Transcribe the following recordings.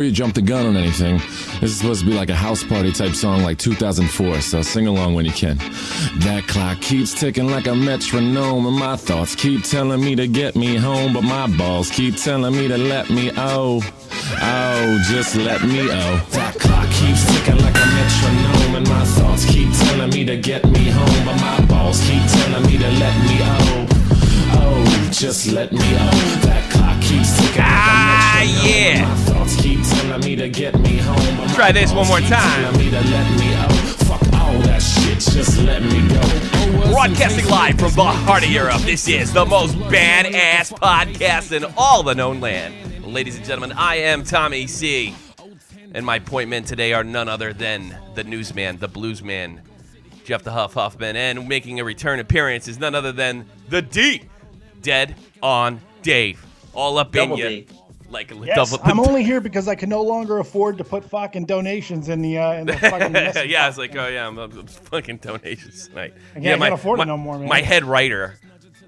You jump the gun on anything. This is supposed to be like a house party type song like 2004, so sing along when you can. That clock keeps ticking like a metronome, and my thoughts keep telling me to get me home, but my balls keep telling me to let me just let me That clock keeps ticking like a metronome, and my thoughts keep telling me to get me home, but my balls keep telling me to let me just let me That clock keeps ticking like a metronome, yeah. my thoughts keep telling me to get me home, but try this one more time. telling me to let me fuck all that shit, just let me go. Broadcasting live from the heart of Europe, this is the most badass podcast in all the known land. Ladies and gentlemen, I am Tommy C. And my point men today are none other than the newsman, the bluesman, Jeff the Huffman. And making a return appearance is none other than the D. Dead on Dave. All up Double in you. D. Like a Yes, double. I'm only here because I can no longer afford to put fucking donations in the fucking message. Yeah, it's like, oh yeah, I'm fucking donations tonight. I can't afford it no more, man. My head writer.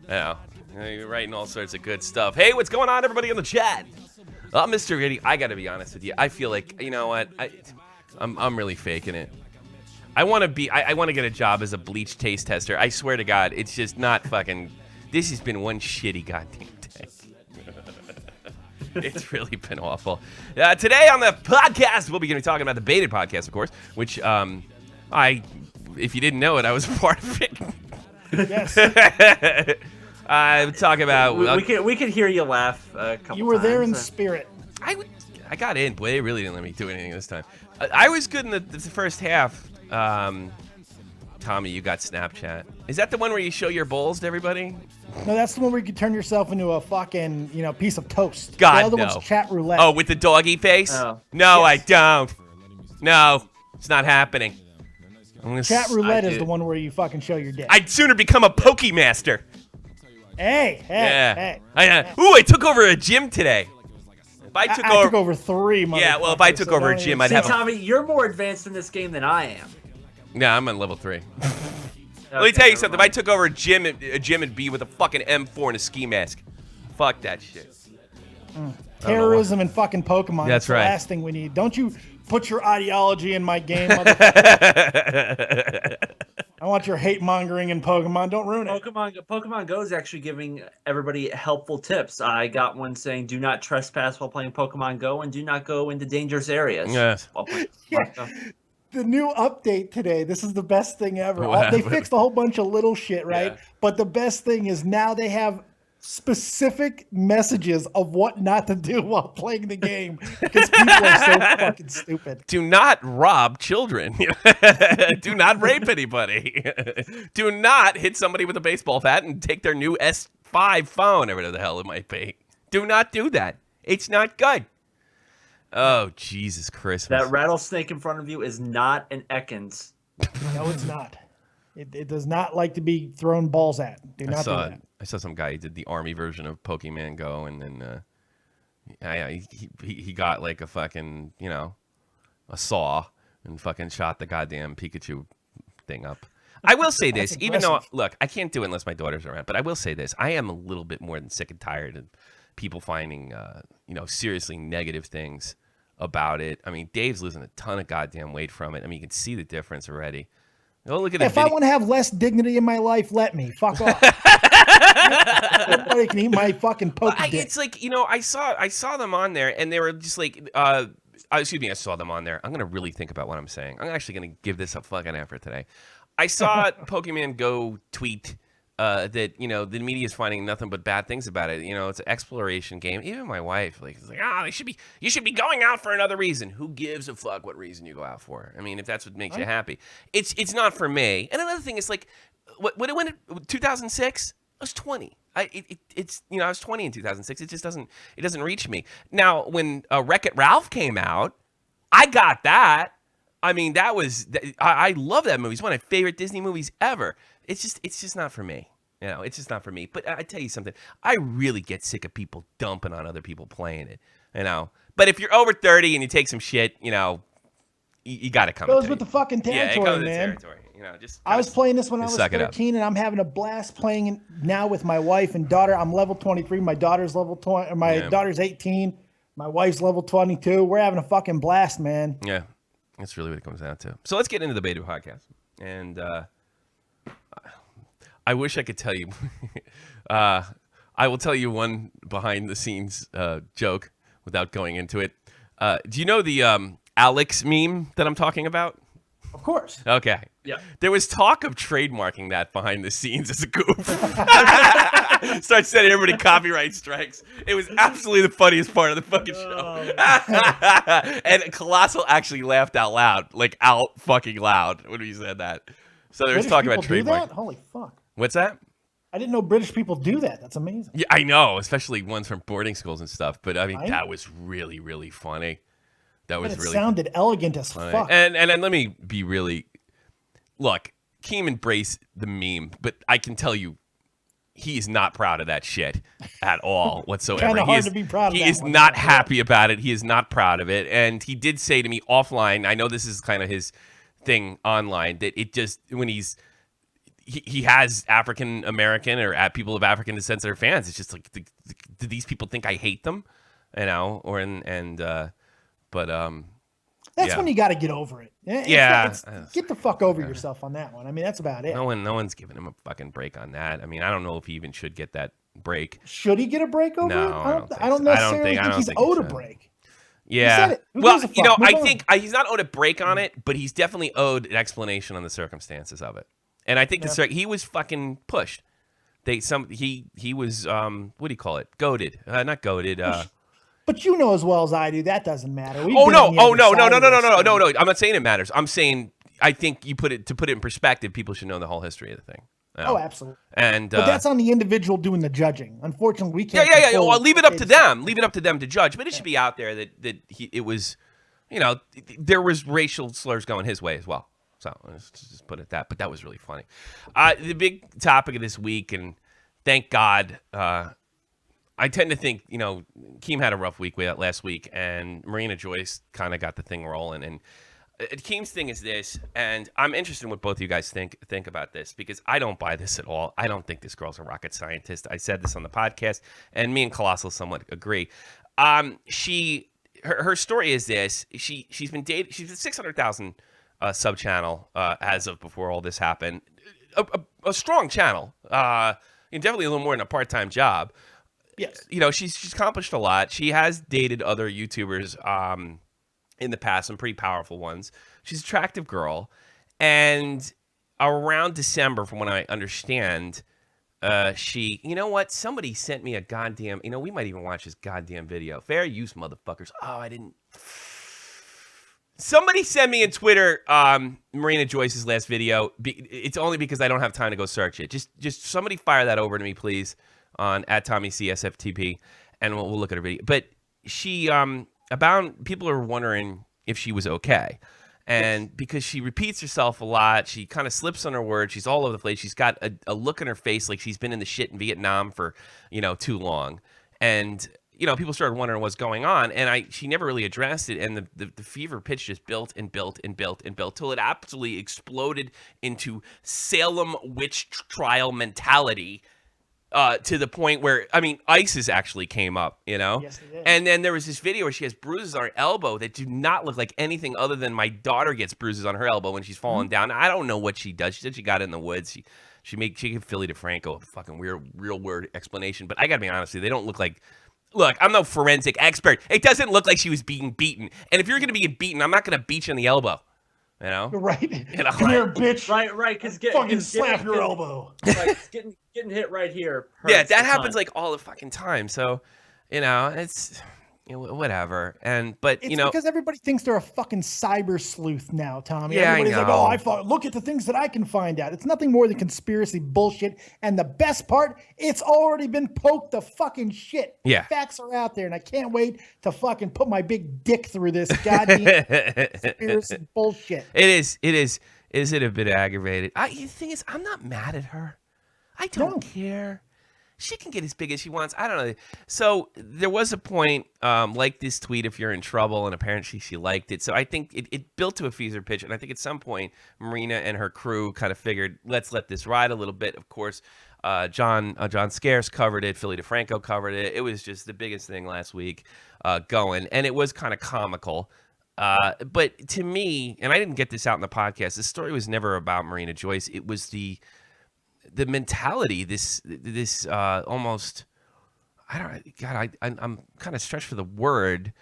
Yeah, you're writing all sorts of good stuff. Hey, what's going on, everybody in the chat? Mr. Giddy, I gotta be honest with you. I feel like, you know what? I'm really faking it. I want to get a job as a bleach taste tester. I swear to God, it's just not fucking. This has been one shitty goddamn day. It's really been awful. Today on the podcast, we'll be going to be talking about the Baited podcast, of course, which if you didn't know it, I was a part of it. Yes. Talk about. We could hear you laugh a couple times. You were there in spirit. I got in, boy. They really didn't let me do anything this time. I was good in the first half. Tommy, you got Snapchat. Is that the one where you show your bowls to everybody? No, that's the one where you can turn yourself into a fucking, piece of toast. God, the other no. one's chat roulette. Oh, with the doggy face? Oh. No, Yes. I don't. No, it's not happening. Chat roulette is the one where you fucking show your dick. I'd sooner become a Pokemaster. Hey. Yeah. Hey. I took over a gym today. If I took I took over 3, Yeah, well, if I took over a gym, I'd See, have. Tommy, you're more advanced in this game than I am. Yeah, I'm on level 3. Let me Okay, tell you never something. mind. If I took over a gym, it'd be with a fucking M4 and a ski mask. Fuck that shit. Terrorism and fucking Pokemon. That's the right. last thing we need. Don't you put your ideology in my game, motherfucker. I want your hate mongering in Pokemon. Don't ruin it. Pokemon Go is actually giving everybody helpful tips. I got one saying, "Do not trespass while playing Pokemon Go, and do not go into dangerous areas." Yes. While playing Yeah. Pokemon Go. The new update today, this is the best thing ever. What They happened? fixed a whole bunch of little shit, right? Yeah. But the best thing is now they have specific messages of what not to do while playing the game because people are so fucking stupid. Do not rob children. Do not rape anybody. Do not hit somebody with a baseball bat and take their new S5 phone, or whatever the hell it might be. Do not do that. It's not good. Oh, Jesus Christmas. That rattlesnake in front of you is not an Ekans. No, it's not. It does not like to be thrown balls at. Do not do that. I saw some guy who did the army version of Pokemon Go, and then he got like a fucking, a saw and fucking shot the goddamn Pikachu thing up. I will say this, even though, look, I can't do it unless my daughter's around, but I will say this. I am a little bit more than sick and tired of people finding, seriously negative things about it. I mean, Dave's losing a ton of goddamn weight from it. I mean, you can see the difference already. Oh, look at the If I want to have less dignity in my life, let me. Fuck off. Nobody can eat my fucking Pokemon. It's like, I saw them on there, and they were just like, excuse me, I saw them on there. I'm going to really think about what I'm saying. I'm actually going to give this a fucking effort today. I saw Pokemon Go tweet that, the media is finding nothing but bad things about it. It's an exploration game. Even my wife, is like, you should be going out for another reason. Who gives a fuck what reason you go out for? I mean, if that's what makes you happy. It's not for me. And another thing is, like, when it went in 2006, I was 20. I was 20 in 2006. It just doesn't reach me. Now, when Wreck-It Ralph came out, I got that. I mean, I love that movie. It's one of my favorite Disney movies ever. It's just not for me. It's just not for me. But I tell you something, I really get sick of people dumping on other people playing it. But if you're over 30 and you take some shit, you got to come. Goes with the fucking yeah, territory, it goes with man. the territory. I was playing this when I was suck it up. 13, and I'm having a blast playing it now with my wife and daughter. I'm level 23. My daughter's level 20. My daughter's 18. My wife's level 22. We're having a fucking blast, man. Yeah, that's really what it comes down to. So let's get into the beta podcast. And I wish I could tell you. I will tell you one behind the scenes joke without going into it. Do you know the Alex meme that I'm talking about? Of course. Okay. Yeah. There was talk of trademarking that behind the scenes as a goof. Start sending everybody copyright strikes. It was absolutely the funniest part of the fucking show. And Colossal actually laughed out loud, like out fucking loud when he said that. So there was British talk about people do trademark. that? Holy fuck. What's that? I didn't know British people do that. That's amazing. Yeah, I know, especially ones from boarding schools and stuff. But I mean, Right? that was really, really funny. That was And it really sounded elegant as funny. fuck. And let me be really, look, Keem embraced the meme, but I can tell you, he is not proud of that shit at all whatsoever. Kinda He hard is- to be proud of He that is one. not happy about it. He is not proud of it. And he did say to me offline, I know this is kind of his thing online, that it just, when he has African American or people of African descent that are fans, it's just like, do these people think I hate them? You know, but That's yeah. when you got to get over it. Yeah. Get the fuck over yourself on that one. I mean, that's about it. no one's giving him a fucking break on that. I mean, I don't know if he even should get that break. Should he get a break over No, it? I don't think I don't so. I don't necessarily think- I think don't he's think he owed a should. break. Yeah. said it. Who Well, gives a you know, fuck? Move I on. think he's not owed a break on it, but he's definitely owed an explanation on the circumstances of it. And I think he was fucking pushed. He was what do you call it? Goaded. Not goaded. But you know as well as I do, that doesn't matter. We've Oh been no! on the Oh other no! No! side No! of No! this No! No! thing. No! I'm not saying it matters. I'm saying I think to put it in perspective, people should know the whole history of the thing. You know? Oh, absolutely. And But that's on the individual doing the judging. Unfortunately, we yeah. can't. control Well, leave it up to what them. Leave it up to them to judge. But it should be out there that it was, you know, there was racial slurs going his way as well. So let's just put it that. But that was really funny. The big topic of this week, and thank God. I tend to think, you know, Keem had a rough week with that last week, and Marina Joyce kind of got the thing rolling. And Keem's thing is this, and I'm interested in what both of you guys think about this, because I don't buy this at all. I don't think this girl's a rocket scientist. I said this on the podcast, and me and Colossal somewhat agree. Her story is this: she's been dated. She's a 600,000 sub channel as of before all this happened. A strong channel, and definitely a little more than a part-time job. Yes. You know, she's accomplished a lot. She has dated other YouTubers in the past, some pretty powerful ones. She's an attractive girl. And around December, from what I understand, you know what? Somebody sent me a goddamn, you know, we might even watch this goddamn video. Fair use, motherfuckers. Oh, I didn't. Somebody sent me in Twitter Marina Joyce's last video. It's only because I don't have time to go search it. Just somebody fire that over to me, please, on @TommyC SFTP, and we'll look at her video. But she people are wondering if she was okay. And because she repeats herself a lot, she kind of slips on her words. She's all over the place. She's got a look in her face like she's been in the shit in Vietnam for, you know, too long. And, you know, people started wondering what's going on. And she never really addressed it. And the fever pitch just built and built and built and built till it absolutely exploded into Salem witch trial mentality. To the point where, I mean, ISIS actually came up, you know? Yes, it did. And then there was this video where she has bruises on her elbow that do not look like anything other than my daughter gets bruises on her elbow when she's falling down. I don't know what she does. She said she got it in the woods. She gave Philly DeFranco a fucking real word explanation. But I got to be honest with you, they don't look like... Look, I'm no forensic expert. It doesn't look like she was being beaten. And if you're going to be beaten, I'm not going to beat you in the elbow. You know? Right. You know, Come here, bitch. Right, because Fucking slap your elbow. Like, getting hit right here. Yeah, hurts that a happens ton. like all the fucking time. So, you know, it's whatever. But It's you know, because everybody thinks they're a fucking cyber sleuth now, Tommy. Yeah, I Everybody's like, know. oh, I thought, look at the things that I can find out. It's nothing more than conspiracy bullshit. And the best part, it's already been poked the fucking shit. Yeah. The facts are out there, and I can't wait to fucking put my big dick through this goddamn conspiracy bullshit. it is. Is it a bit aggravated? The thing is, I'm not mad at her. I don't care. she can get as big as she wants. I don't know. So there was a point like this tweet, if you're in trouble, and apparently she liked it. So I think it built to a fever pitch, and I think at some point Marina and her crew kind of figured, let's let this ride a little bit. Of course, John Scarce covered it. Philly DeFranco covered it. It was just the biggest thing last week going, and it was kind of comical. But to me, and I didn't get this out in the podcast, the story was never about Marina Joyce. It was the mentality, this almost, I don't, God, I'm kind of stretched for the word,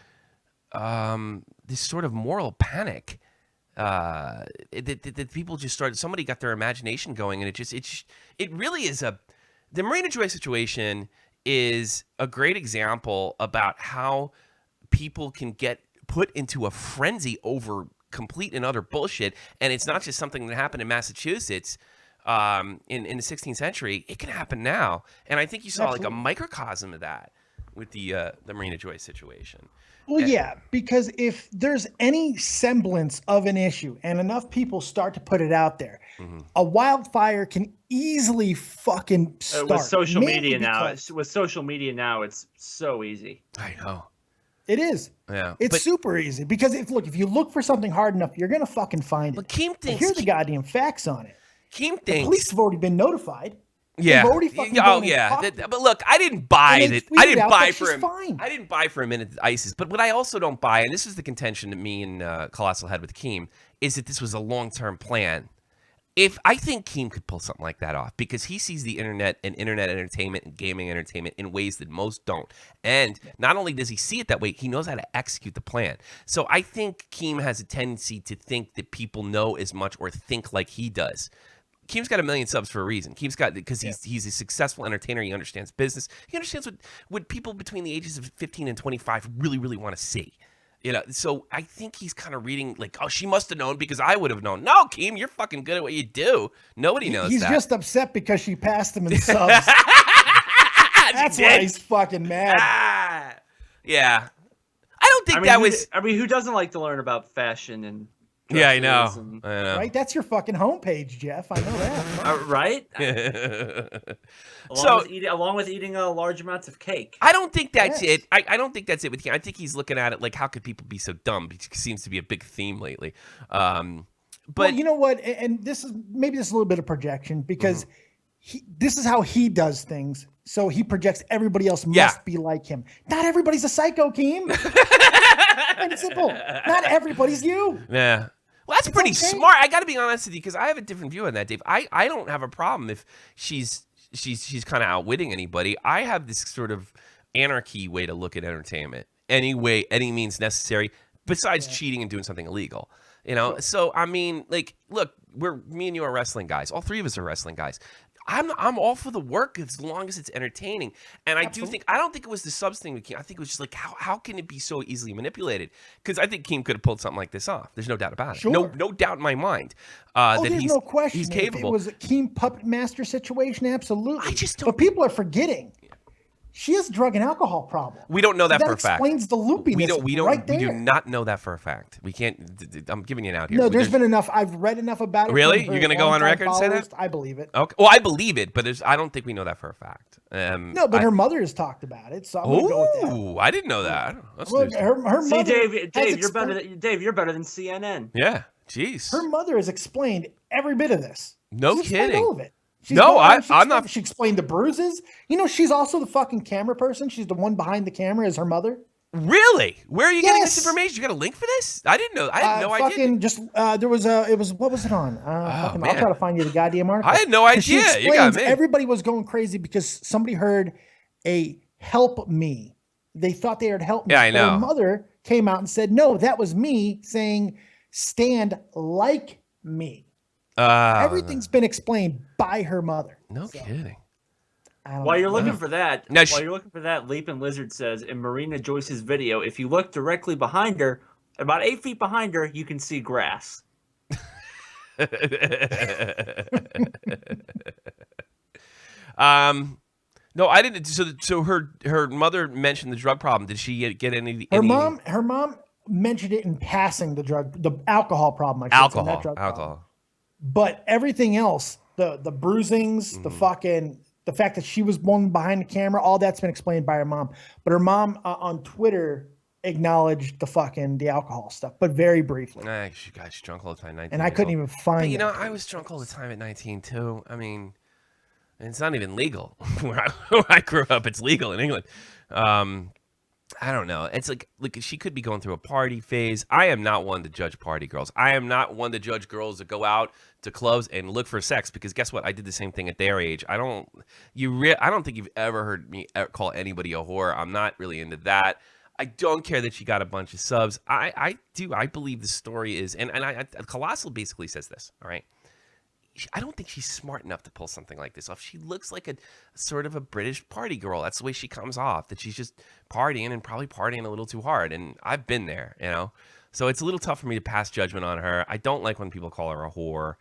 this sort of moral panic. That people just started, somebody got their imagination going, and it really is the Marina Joyce situation is a great example about how people can get put into a frenzy over complete and utter bullshit. And it's not just something that happened in Massachusetts in the 16th century. It can happen now. And I think you saw like a microcosm of that with the Marina Joyce situation. Well, yeah, because if there's any semblance of an issue and enough people start to put it out there, a wildfire can easily fucking start. With social media now, it's so easy. I know. It is. Yeah. It's super easy because if you look for something hard enough, you're going to fucking find it. But Keem thinks... Here's the goddamn facts on it. Keem thinks... The police have already been notified. Yeah. They've already fucking but look, I didn't buy that. I didn't buy for him. Fine. I didn't buy for a minute ISIS. But what I also don't buy, and this is the contention that me and Colossal had with Keem, is that this was a long-term plan. If I think Keem could pull something like that off, because he sees the internet and internet entertainment and gaming entertainment in ways that most don't. And not only does he see it that way, he knows how to execute the plan. So I think Keem has a tendency to think that people know as much or think like he does. Keem's got 1 million subs for a reason. Keem's got, because he's a successful entertainer. He understands business. He understands what people between the ages of 15 and 25 really, really want to see. You know, so I think he's kind of reading like, oh, she must have known because I would have known. No, Keem, you're fucking good at what you do. Nobody knows he's that. He's just upset because she passed him in subs. That's why he's fucking mad. Yeah. I don't think who doesn't like to learn about fashion and... Yeah, I know. Right? That's your fucking homepage, Jeff. I know that. Right? Along with eating large amounts of cake. I don't think that's it. I don't think that's it with him. I think he's looking at it like, how could people be so dumb? It seems to be a big theme lately. But well, you know what? And this is a little bit of projection because this is how he does things. So he projects everybody else must be like him. Not everybody's a psycho, Keem. Plain and simple. Not everybody's you. Yeah. Well, that's pretty smart. I got to be honest with you because I have a different view on that, Dave. I don't have a problem if she's kind of outwitting anybody. I have this sort of anarchy way to look at entertainment. Any means necessary, besides cheating and doing something illegal. You know. Sure. So I mean, like, look, me and you are wrestling guys. All three of us are wrestling guys. I'm all for the work as long as it's entertaining. And I don't think it was the subs thing with Keem. I think it was just like, how can it be so easily manipulated? Because I think Keem could have pulled something like this off. There's no doubt about it. Sure. No doubt in my mind that there's no question. He's capable. If it was a Keem puppet master situation, absolutely. I just don't. But people are forgetting. She has a drug and alcohol problem. We don't know that for a fact. That explains the loopiness we do not know that for a fact. We can't. I'm giving you an out here. No, there's been enough. I've read enough about it. Really? You're going to go on record and say that? I believe it. Okay. Well, I believe it, but I don't think we know that for a fact. No, but her mother has talked about it, so I'm going to go with that. Ooh, I didn't know that. Look, her mother. See, Dave, you're better than CNN. Yeah. Jeez. Her mother has explained every bit of this. No kidding. All of it. I'm not. She explained the bruises. You know, she's also the fucking camera person. She's the one behind the camera as her mother. Really? Where are you getting this information? You got a link for this? I didn't know. I had no idea. There was what was it on? I'll try to find you the goddamn article. I had no idea. You got me. Everybody was going crazy because somebody heard a help me. They thought they heard help me. Yeah, I know. Her mother came out and said, no, that was me saying stand like me. Everything's been explained by her mother. No kidding. While you're looking for that, Leaping Lizard says in Marina Joyce's video, if you look directly behind her, about 8 feet behind her, you can see grass. No, I didn't. So her mother mentioned the drug problem. Did she get any? Her mom mentioned it in passing. The alcohol problem. Alcohol. But everything else, the bruisings, the fucking The fact that she was one behind the camera, all that's been explained by her mom. But her mom on Twitter acknowledged the alcohol stuff, but very briefly. She got drunk all the time. 19 and I couldn't even find. But, you know, I was drunk all the time at 19 too. I mean, it's not even legal where I grew up. It's legal in England. I don't know. It's like she could be going through a party phase. I am not one to judge party girls. I am not one to judge girls that go out to clubs and look for sex, because guess what? I did the same thing at their age. I don't think you've ever heard me call anybody a whore. I'm not really into that. I don't care that she got a bunch of subs. I believe the story is, and Colossal basically says this, all right? I don't think she's smart enough to pull something like this off. She looks like a sort of a British party girl. That's the way she comes off, that she's just partying and probably partying a little too hard. And I've been there, you know? So it's a little tough for me to pass judgment on her. I don't like when people call her a whore,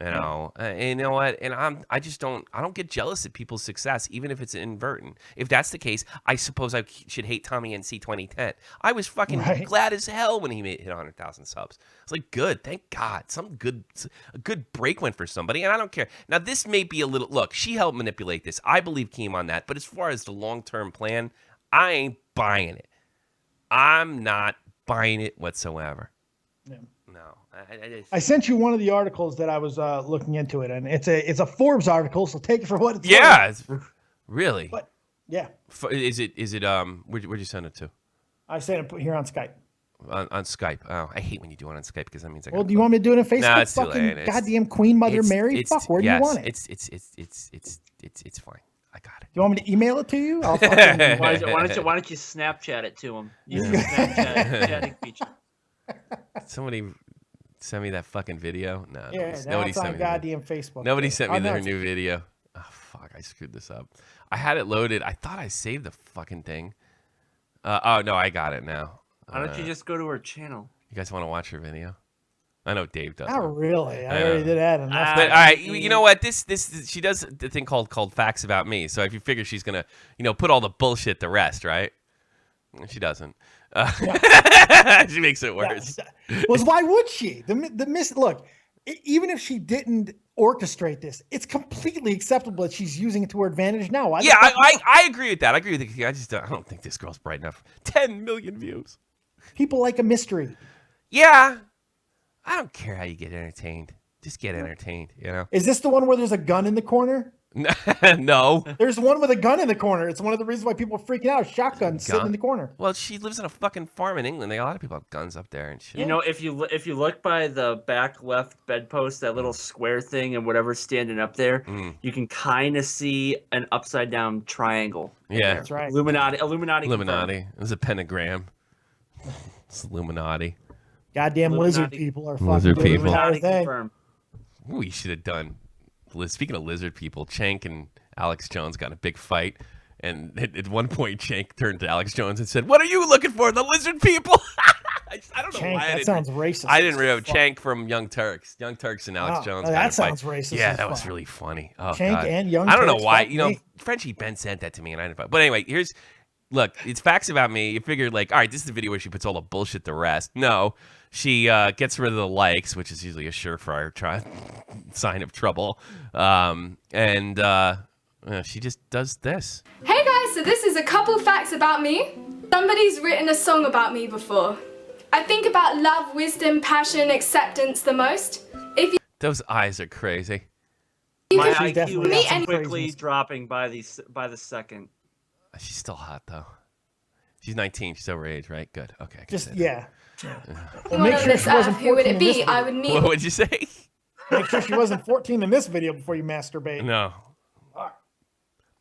you know? And you know what? And I don't get jealous at people's success, even if it's inadvertent. If that's the case, I suppose I should hate Tommy NC 2010. I was fucking glad as hell when he hit 100,000 subs. It's like, good, thank God. A good break went for somebody, and I don't care. Now, this may be a little, look, she helped manipulate this. I believe Keem on that. But as far as the long-term plan, I ain't buying it. I'm not buying it whatsoever. Yeah. No. I sent you one of the articles that I was looking into it, and it's a Forbes article, so take it for what it's worth. Really? But yeah. Is it where'd you send it to? I sent it here on Skype. On Skype. Oh, I hate when you do it on Skype, because that means do you want me to do it on Facebook? No, it's too late. Goddamn Queen Mother Mary. Fuck, where do you want it? It's fine. I got it. You want me to email it to you? I'll why don't you Snapchat it to him? Use the Snapchat chatting feature. Somebody send me that fucking video. No, nobody sent me goddamn Facebook. Nobody sent me their new video. Oh fuck! I screwed this up. I had it loaded. I thought I saved the fucking thing. Oh no, I got it now. Why don't you just go to her channel? You guys want to watch her video? I know Dave does. Not really. I already did that enough. But all right, you know what? This she does the thing called facts about me. So if you figure she's gonna, put all the bullshit to rest, right? She doesn't. She makes it worse. Well, why would she? Look, even if she didn't orchestrate this, it's completely acceptable that she's using it to her advantage now. I agree with that. I agree with it. I don't think this girl's bright enough. 10 million views. People like a mystery. Yeah. I don't care how you get entertained. Just get entertained, Is this the one where there's a gun in the corner? No. There's one with a gun in the corner. It's one of the reasons why people are freaking out. Shotgun sitting in the corner. Well, she lives in a fucking farm in England. A lot of people have guns up there and shit. If you look by the back left bedpost, that little square thing and whatever's standing up there, you can kind of see an upside down triangle. Yeah, that's right. Illuminati. There's a pentagram. It's Illuminati. Goddamn lizard people are fucking lizard people. Ooh, you should have done. Speaking of lizard people, Cenk and Alex Jones got a big fight, and at one point, Cenk turned to Alex Jones and said, "What are you looking for? The lizard people?" I don't know Cenk, why. That sounds racist. I didn't remember Cenk from Young Turks. Young Turks and Alex Jones. That sounds racist. Yeah, that was really funny. Oh, Cenk God. and Young I don't know Turks, why. Frenchie Ben sent that to me, and I didn't. But anyway, look, it's facts about me. You figured, all right, this is the video where she puts all the bullshit to rest. No, she gets rid of the likes, which is usually a surefire sign of trouble. She just does this. Hey guys, so this is a couple facts about me. Somebody's written a song about me before. I think about love, wisdom, passion, acceptance the most. Those eyes are crazy. My IQ is quickly dropping by the second. She's still hot though. She's 19. She's overage, right? Good. Okay. Well, make sure she wasn't 14 who would it be? I would meet. What would you say? Make sure she wasn't 14 in this video before you masturbate. No.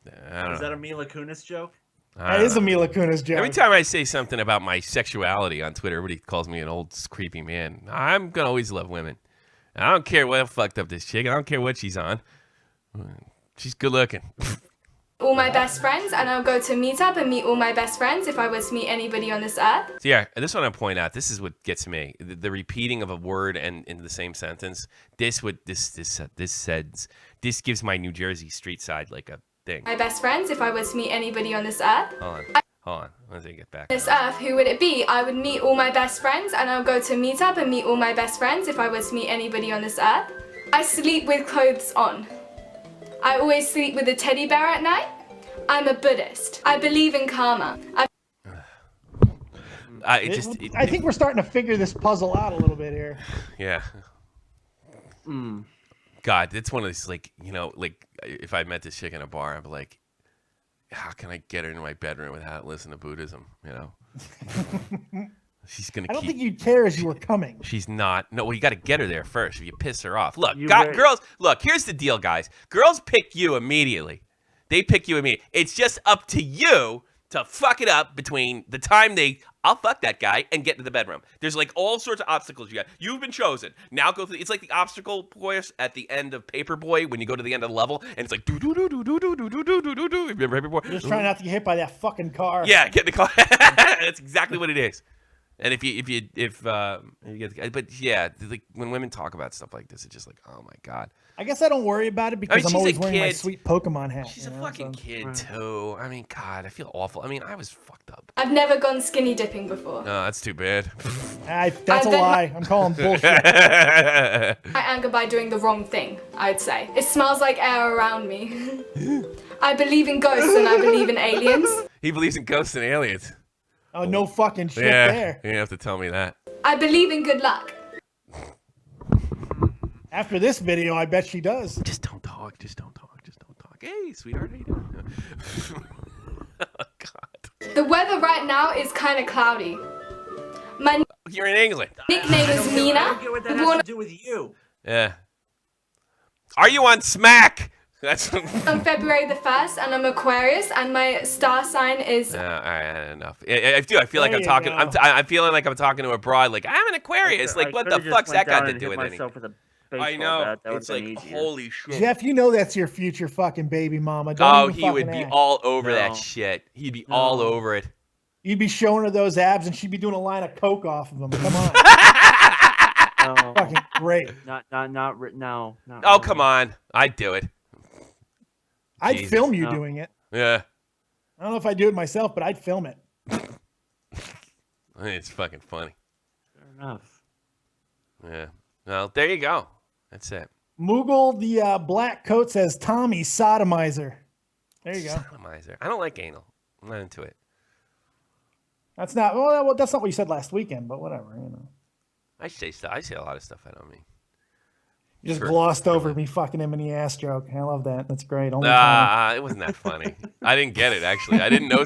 Is that a Mila Kunis joke? That is a Mila Kunis joke. Every time I say something about my sexuality on Twitter, everybody calls me an old creepy man. I'm gonna always love women. I don't care what fucked up this chick. I don't care what she's on. She's good looking. All my best friends, and I'll go to meetup and meet all my best friends if I was to meet anybody on this earth. So yeah, this one I point out. This is what gets me: the repeating of a word and in the same sentence. This gives my New Jersey street side like a thing. My best friends if I was to meet anybody on this earth. Hold on. Let me get back. This earth, who would it be? I would meet all my best friends, and I'll go to meetup and meet all my best friends if I was to meet anybody on this earth. I sleep with clothes on. I always sleep with a teddy bear at night. I'm a Buddhist. I believe in karma. I think we're starting to figure this puzzle out a little bit here. Yeah. God, it's one of these, like, you know, like, if I met this chick in a bar, I'd be like, how can I get her into my bedroom without listening to Buddhism, you know? She's going to I don't think you'd care as you were coming. She's not. No, well, you got to get her there first. If you piss her off. Look, girls, look, here's the deal, guys. Girls pick you immediately. They pick you immediately. It's just up to you to fuck it up between the time I'll fuck that guy and get to the bedroom. There's like all sorts of obstacles you got. You've been chosen. Now go through. It's like the obstacle course at the end of Paperboy when you go to the end of the level and it's like do do do do do do do do do do do do. Remember Paperboy? You're just trying not to get hit by that fucking car. Yeah, get in the car. That's exactly what it is. And if you get the, but yeah, like when women talk about stuff like this, it's just like, oh my God. I guess I don't worry about it because I'm always wearing my sweet Pokemon hat. She's a fucking kid too. I mean, God, I feel awful. I mean, I was fucked up. I've never gone skinny dipping before. No, that's too bad. That's a lie. I'm calling bullshit. I anger by doing the wrong thing, I'd say. It smells like air around me. I believe in ghosts and I believe in aliens. He believes in ghosts and aliens. Oh, no fucking shit there. You have to tell me that. I believe in good luck. After this video, I bet she does. Just don't talk. Just don't talk. Just don't talk. Hey, sweetheart, how you doing? Oh, God. The weather right now is kind of cloudy. You're in England. Nickname is Mina. I don't get what that has to do with you. Yeah. Are you on Smack? That's I'm February the 1st, and I'm Aquarius, and my star sign is... all right, enough. I feel like I'm talking... I'm feeling like I'm talking to a broad, like, I'm an Aquarius. Like, what the fuck's that got to do with anything? I know. It's like, holy shit. Jeff, you know that's your future fucking baby mama. He would be all over that shit. He'd be all over it. You'd be showing her those abs, and she'd be doing a line of coke off of them. Come on. Fucking great. No. Oh, come on. I'd do it. I'd film you doing it. Yeah. I don't know if I'd do it myself, but I'd film it. It's fucking funny. Fair enough. Yeah. Well, there you go. That's it. Moogle, the black coat, says Tommy sodomizer. There you go. Sodomizer. I don't like anal. I'm not into it. That's not well. That's not what you said last weekend, but whatever. You know. I say a lot of stuff I don't mean. You just glossed over me fucking him in the ass joke. I love that. That's great. It wasn't that funny. I didn't get it actually. I didn't know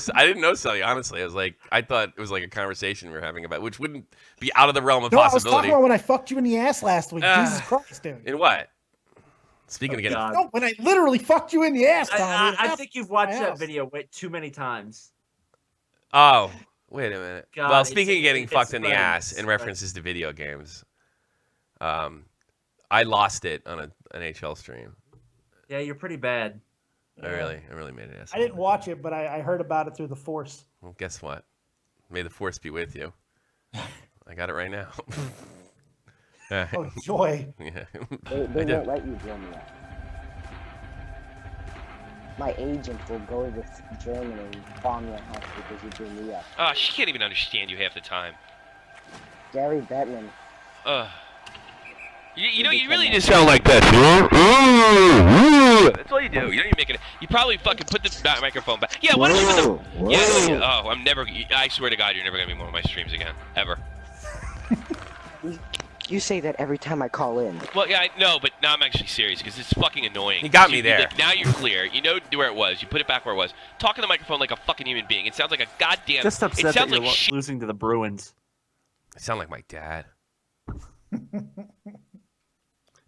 Sully. Honestly, I thought it was like a conversation we were having about, which wouldn't be out of the realm of possibility. I was talking about when I fucked you in the ass last week. Jesus Christ, dude. In what? Speaking again. No, when I literally fucked you in the ass, Tommy. I think you've watched that video way too many times. Oh, wait a minute. God, well, speaking of getting fucked in the ass in references to video games, I lost it on an NHL stream. Yeah, you're pretty bad. I really made it. I didn't watch it, but I heard about it through the Force. Well, guess what? May the Force be with you. I got it right now. Oh, joy. Yeah. They won't let you join me. My agent will go to Germany and bomb your house because you blew me up. Oh, she can't even understand you half the time. Gary Bettman. You know, you really just sound like that. That's all you do. You don't even make it. You probably fucking put the microphone back. Yeah, why don't you put the... Yeah, oh, I'm never... I swear to God, you're never going to be on one of my streams again. Ever. You say that every time I call in. Well, yeah, I know, but now I'm actually serious because it's fucking annoying. He got me there. Like, now you're clear. You know where it was. You put it back where it was. Talk to the microphone like a fucking human being. It sounds like a goddamn... Just upset it sounds that like you're losing to the Bruins. I sound like my dad.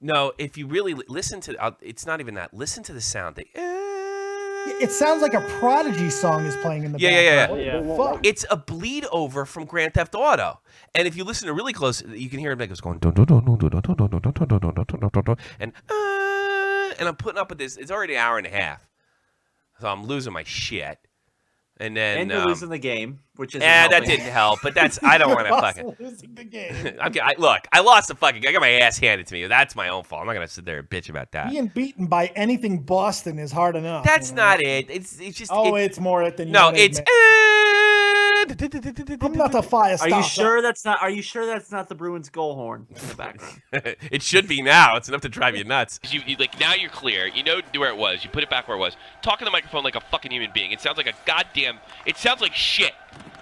No, if you really listen to... it's not even that. Listen to the sound. It sounds like a Prodigy song is playing in the background. Yeah. Fuck. It's a bleed over from Grand Theft Auto. And if you listen to really close, you can hear it like it's going... And I'm putting up with this. It's already an hour and a half. So I'm losing my shit. And then... And you're losing the game, which is... that didn't help, but that's... I don't want to fucking... losing the game. Look, I lost the fucking... I got my ass handed to me. That's my own fault. I'm not going to sit there and bitch about that. Being beaten by anything Boston is hard enough. That's not it. It's just... Oh, it's more it than you No, it's... I'm not the fire starter. Are you sure that's not? Are you sure that's not the Bruins goal horn in the background? It should be now. It's enough to drive you nuts. You like now you're clear. You know where it was. You put it back where it was. Talk in the microphone like a fucking human being. It sounds like a goddamn. It sounds like shit.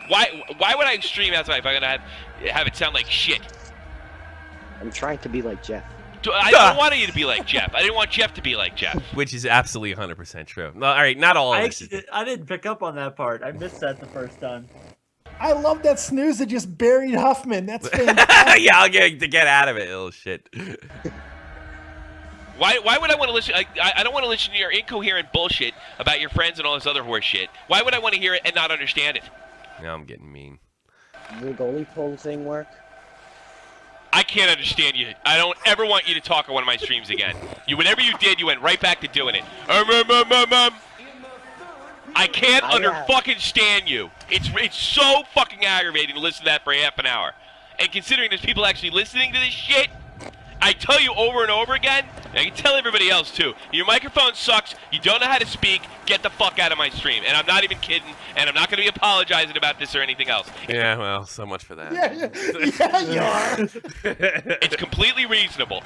Why would I stream outside if I'm gonna have it sound like shit? I'm trying to be like Jeff. I don't want you to be like Jeff. I didn't want Jeff to be like Jeff. Which is absolutely 100% true. No, all right, not all of this. I didn't pick up on that part. I missed that the first time. I love that snooze that just buried Huffman. That's fantastic. Yeah, I'll get out of it, little shit. Why would I want to listen? I don't want to listen to your incoherent bullshit about your friends and all this other horse shit. Why would I want to hear it and not understand it? Now I'm getting mean. Does the goalie pole thing work? I can't understand you. I don't ever want you to talk on one of my streams again. Whatever you did, you went right back to doing it. I can't fucking stand you. It's so fucking aggravating to listen to that for half an hour. And considering there's people actually listening to this shit, I tell you over and over again, and I can tell everybody else too, your microphone sucks, you don't know how to speak, get the fuck out of my stream. And I'm not even kidding, and I'm not going to be apologizing about this or anything else. Yeah, well, so much for that. Yeah, you are. It's completely reasonable.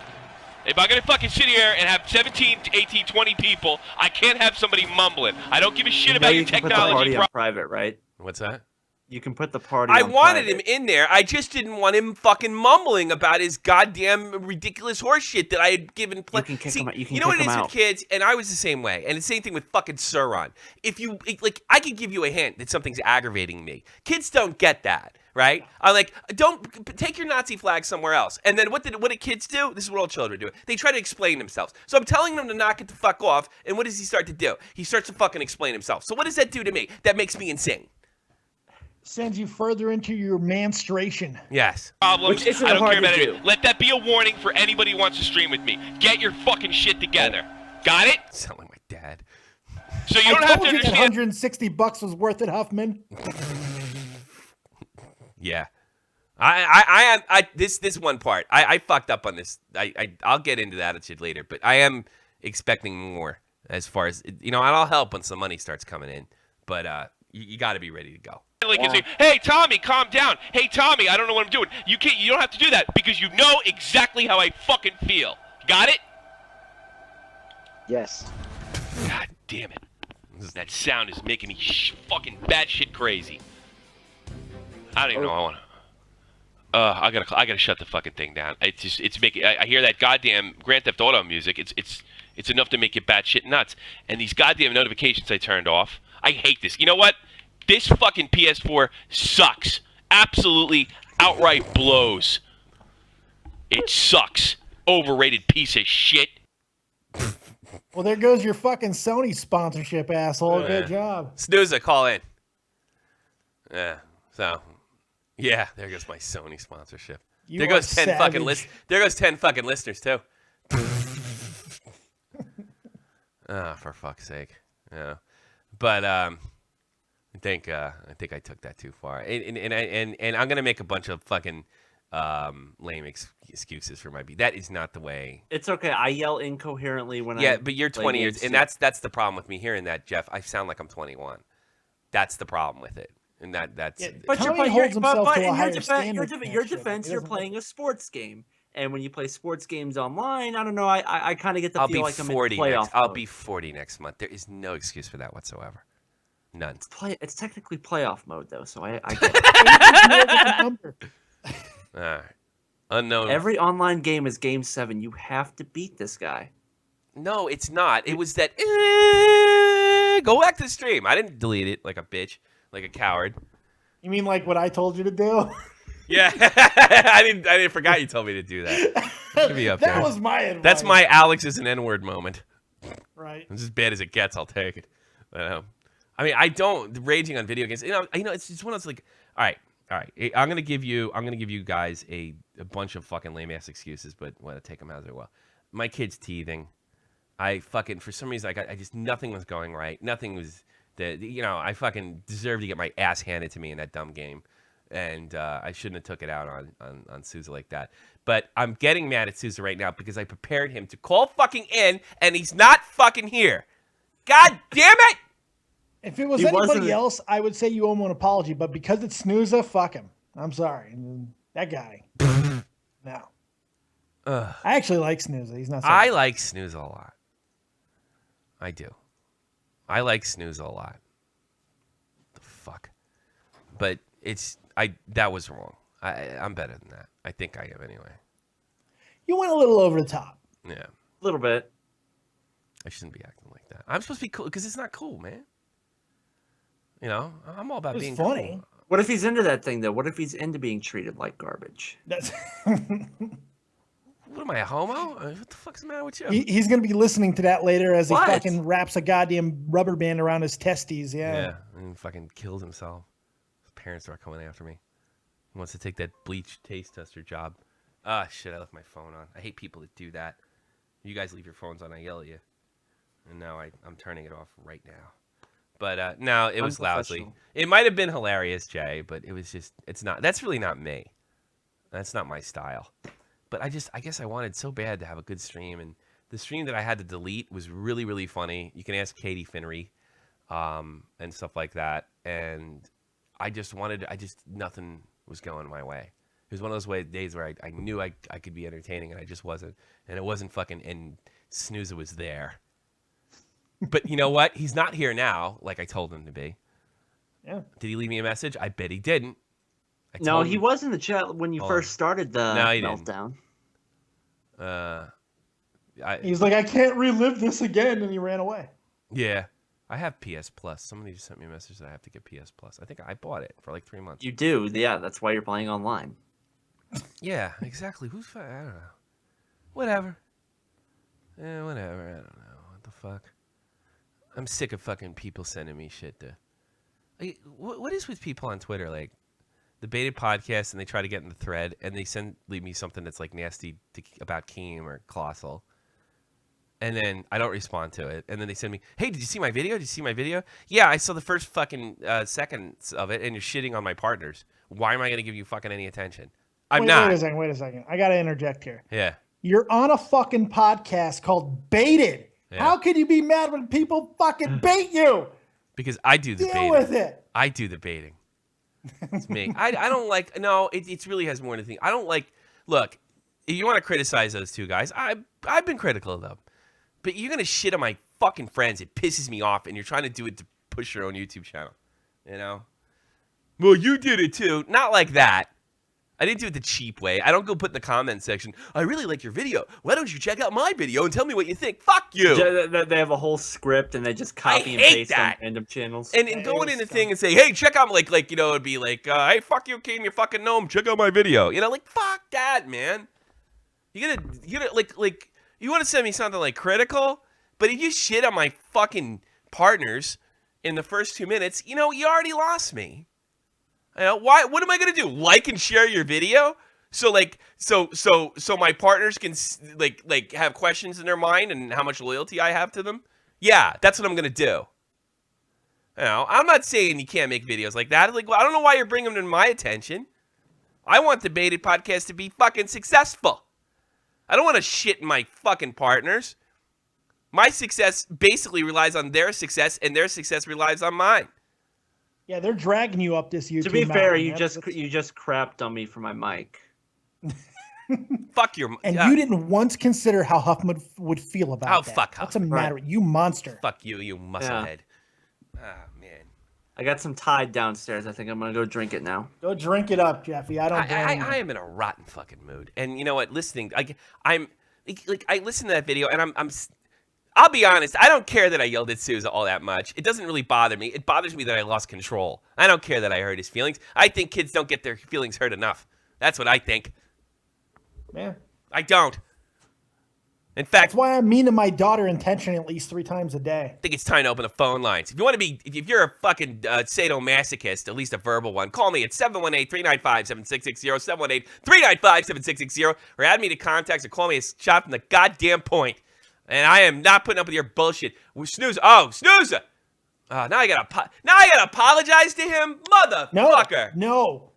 If I'm going to fucking sit here and have 17, 18, 20 people, I can't have somebody mumbling. I don't give a shit about your technology. Put the party on private, right? What's that? You can put the party I on wanted private. him in there. I just didn't want him fucking mumbling about his goddamn ridiculous horse shit that I had given. You can kick him out. You know what it is with kids, and I was the same way. And the same thing with fucking Sauron. If you like, I can give you a hint that something's aggravating me. Kids don't get that, right? I'm like, don't take your Nazi flag somewhere else. And then what did kids do? This is what all children do. They try to explain themselves. So I'm telling them to knock it the fuck off. And what does he start to do? He starts to fucking explain himself. So what does that do to me? That makes me insane. Sends you further into your menstruation. Yes. Problems. Which isn't I don't hard care about to it. do. Let that be a warning for anybody who wants to stream with me. Get your fucking shit together. Got it? Sound like my dad. So you don't have to That understand. $160 was worth it, Huffman. Yeah. I this one part. I fucked up on this. I'll get into that attitude later, but I am expecting more as far as, you know, and I'll help when some money starts coming in. But you got to be ready to go. Like and say, hey Tommy, calm down. Hey Tommy, I don't know what I'm doing. You don't have to do that because you know exactly how I fucking feel. Got it? Yes. God damn it. That sound is making me fucking batshit crazy. I don't even know. I gotta shut the fucking thing down. It's making. I hear that goddamn Grand Theft Auto music. It's enough to make you batshit nuts. And these goddamn notifications I turned off. I hate this. You know what? This fucking PS4 sucks. Absolutely outright blows. It sucks. Overrated piece of shit. Well, there goes your fucking Sony sponsorship, asshole. Good job. Snoozer, call in. Yeah. So, yeah, there goes my Sony sponsorship. There goes 10 fucking There goes 10 fucking listeners too. For fuck's sake. Yeah. But I think I took that too far. And I'm gonna make a bunch of fucking lame excuses for my beat. That is not the way. It's okay. I yell incoherently when Yeah, but you're 20 years, and that's the problem with me hearing that, Jeff. I sound like I'm 21. That's the problem with it, and that's. Yeah, But Tommy holds himself to a higher standard. Your defense, you're playing a sports game, and when you play sports games online, I don't know. I kind of get the feel like I'm in playoff. I'll be 40 next month. There is no excuse for that whatsoever. None. It's technically playoff mode though, so I get it. All right. Unknown. Every online game is Game 7. You have to beat this guy. No, it's not. It was that. Go back to the stream. I didn't delete it like a bitch, like a coward. You mean like what I told you to do? Yeah, I didn't forgot you told me to do that. Give me up That there. was my advice. That's my Alex is an N-word moment. Right. It's as bad as it gets. I'll take it. I mean, I don't raging on video games. You know, it's just one of those like, all right. I'm gonna give you guys a bunch of fucking lame ass excuses, but I'm gonna take them as they will. My kid's teething. I fucking for some reason I just nothing was going right. Nothing was I fucking deserved to get my ass handed to me in that dumb game, and I shouldn't have took it out on Sousa like that. But I'm getting mad at Sousa right now because I prepared him to call fucking in, and he's not fucking here. God damn it! If it was anybody else, I would say you owe him an apology. But because it's Snooza, fuck him. I'm sorry. That guy. No. I actually like Snooza. He's not. I like Snooza a lot. I do. I like Snooza a lot. The fuck. But that was wrong. I'm better than that. I think I am anyway. You went a little over the top. Yeah. A little bit. I shouldn't be acting like that. I'm supposed to be cool because it's not cool, man. You know, I'm all about being funny. Cool. What if he's into that thing though? What if he's into being treated like garbage? That's. What am I, a homo? What the fuck's the matter with you? He's gonna be listening to that later as he fucking wraps a goddamn rubber band around his testes. Yeah, and fucking kills himself. His parents are coming after me. He wants to take that bleach taste tester job. Ah, shit! I left my phone on. I hate people that do that. You guys leave your phones on, I yell at you. And now I'm turning it off right now. But no, it was lousy. It might have been hilarious, Jay, but it was just, it's not. That's really not me. That's not my style. But I guess I wanted so bad to have a good stream, and the stream that I had to delete was really, really funny. You can ask Katie Finnery, and stuff like that. And nothing was going my way. It was one of those days where I knew I could be entertaining, and I just wasn't. And it wasn't fucking, and Snooza was there. But you know what? He's not here now, like I told him to be. Yeah. Did he leave me a message? I bet he didn't. No, he was in the chat when you first started the meltdown. He's like, I can't relive this again, and he ran away. Yeah. I have PS Plus. Somebody just sent me a message that I have to get PS Plus. I think I bought it for like 3 months. You do, yeah. That's why you're playing online. Yeah, exactly. I don't know. Whatever. Yeah, whatever. I don't know. What the fuck? I'm sick of fucking people sending me shit to. Like, what is with people on Twitter? Like, the baited podcast, and they try to get in the thread, and they leave me something that's like nasty about Keem or Colossal. And then I don't respond to it. And then they send me, hey, did you see my video? Did you see my video? Yeah, I saw the first fucking seconds of it, and you're shitting on my partners. Why am I going to give you fucking any attention? I'm not. Wait a second. I got to interject here. Yeah. You're on a fucking podcast called Baited. Yeah. How can you be mad when people fucking bait you? Because I do the baiting. Deal with it. I do the baiting. It's me. I don't like, no, it really has more to think. I don't like, look, if you want to criticize those two guys, I've been critical of them. But you're going to shit on my fucking friends. It pisses me off, and you're trying to do it to push your own YouTube channel. You know? Well, you did it too. Not like that. I didn't do it the cheap way. I don't go put in the comment section, I really like your video. Why don't you check out my video and tell me what you think? Fuck you. They have a whole script, and they just copy and paste on random channels. And going in the thing and say, hey, check out, like you know, it'd be like, hey, fuck you, Keem, you fucking gnome. Check out my video. You know, like, fuck that, man. You gotta like, you want to send me something like critical, but if you shit on my fucking partners in the first 2 minutes, you know, you already lost me. You know, why? What am I gonna do? Like and share your video? So my partners can like have questions in their mind and how much loyalty I have to them? Yeah, that's what I'm gonna do. You know, I'm not saying you can't make videos like that. Like, well, I don't know why you're bringing them to my attention. I want the Baited podcast to be fucking successful. I don't want to shit my fucking partners. My success basically relies on their success, and their success relies on mine. Yeah, they're dragging you up this YouTube. To be fair, you just crapped on me for my mic. Fuck your. And you didn't once consider how Huffman would feel about that. Fuck What's the matter with you, monster? Fuck you musclehead. Ah, man. I got some Tide downstairs. I think I'm gonna go drink it now. Go drink it up, Jeffy. I am in a rotten fucking mood. And you know what? Listening, I listened to that video, and I'll be honest, I don't care that I yelled at Sousa all that much. It doesn't really bother me. It bothers me that I lost control. I don't care that I hurt his feelings. I think kids don't get their feelings hurt enough. That's what I think. Yeah. I don't. In fact, that's why I'm mean to my daughter intentionally at least 3 times a day. I think it's time to open the phone lines. If you want to be, if you're a fucking sadomasochist, at least a verbal one, call me at 718-395-7660, 718-395-7660, or add me to contacts or call me a shot from the goddamn point. And I am not putting up with your bullshit. Snooza. Oh, Snooza. Now I gotta apologize to him, motherfucker. No.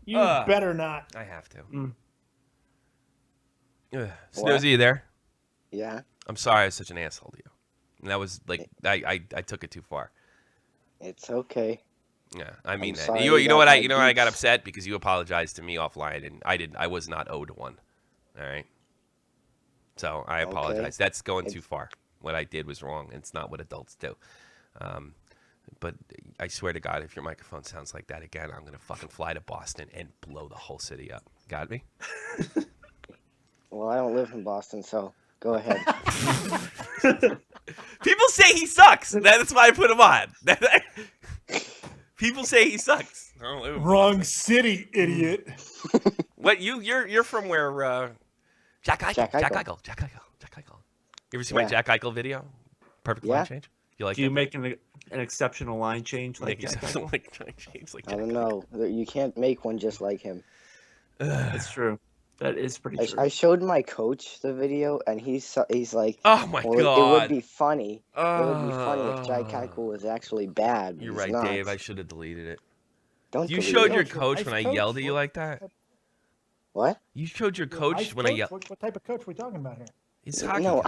You better not. I have to. Snooza, you there? Yeah. I'm sorry I was such an asshole to you. And that was like I took it too far. It's okay. Yeah, I mean that. sorry You know what that I got upset because you apologized to me offline and I was not owed one. All right. So I apologize. That's going too far. What I did was wrong. It's not what adults do. But I swear to God, if your microphone sounds like that again, I'm gonna fucking fly to Boston and blow the whole city up. Got me? Well, I don't live in Boston, so go ahead. People say he sucks. That's why I put him on. People say he sucks. Wrong city, idiot. What you're from where? Jack Eichel. You ever see my Jack Eichel video? Perfect line change. You like? Do you make an exceptional line change like Jack Eichel? I don't know. You can't make one just like him. That's true. That is pretty true. I showed my coach the video, and he's like, "Oh my God, it would be funny. It would be funny if Jack Eichel was actually bad." You're right, not. Dave. I should have deleted it. You showed your coach when I yelled at you like that? What? You showed your coach when I yelled. What type of coach are we talking about here? It's hockey. No,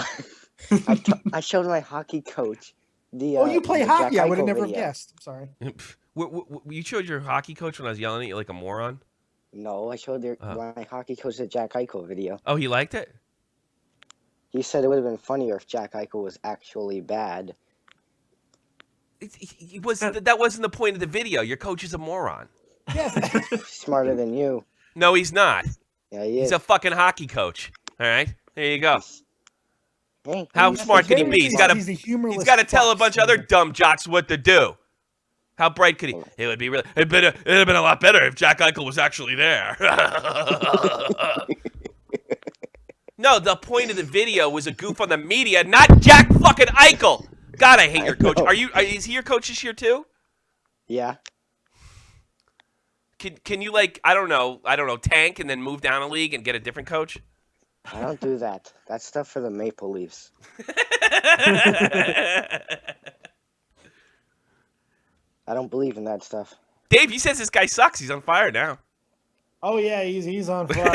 I showed my hockey coach the. You play hockey? I would have never video. guessed. I'm sorry. You showed your hockey coach when I was yelling at you like a moron? No, I showed my hockey coach the Jack Eichel video. Oh, he liked it? He said it would have been funnier if Jack Eichel was actually bad. That wasn't the point of the video. Your coach is a moron. Yes. Smarter than you. No, he's not. Yeah, he is. He's a fucking hockey coach. All right? There you go. Hey, How smart can he be? He's got to tell a bunch of other dumb jocks what to do. How bright could he? It would be really. It'd have been a lot better if Jack Eichel was actually there. No, the point of the video was a goof on the media, not Jack fucking Eichel. God, I hate your coach. Is he your coach this year too? Yeah. Can you I don't know, tank and then move down a league and get a different coach? I don't do that. That's stuff for the Maple Leafs. I don't believe in that stuff. Dave, he says this guy sucks. He's on fire now. Oh yeah, he's on fire.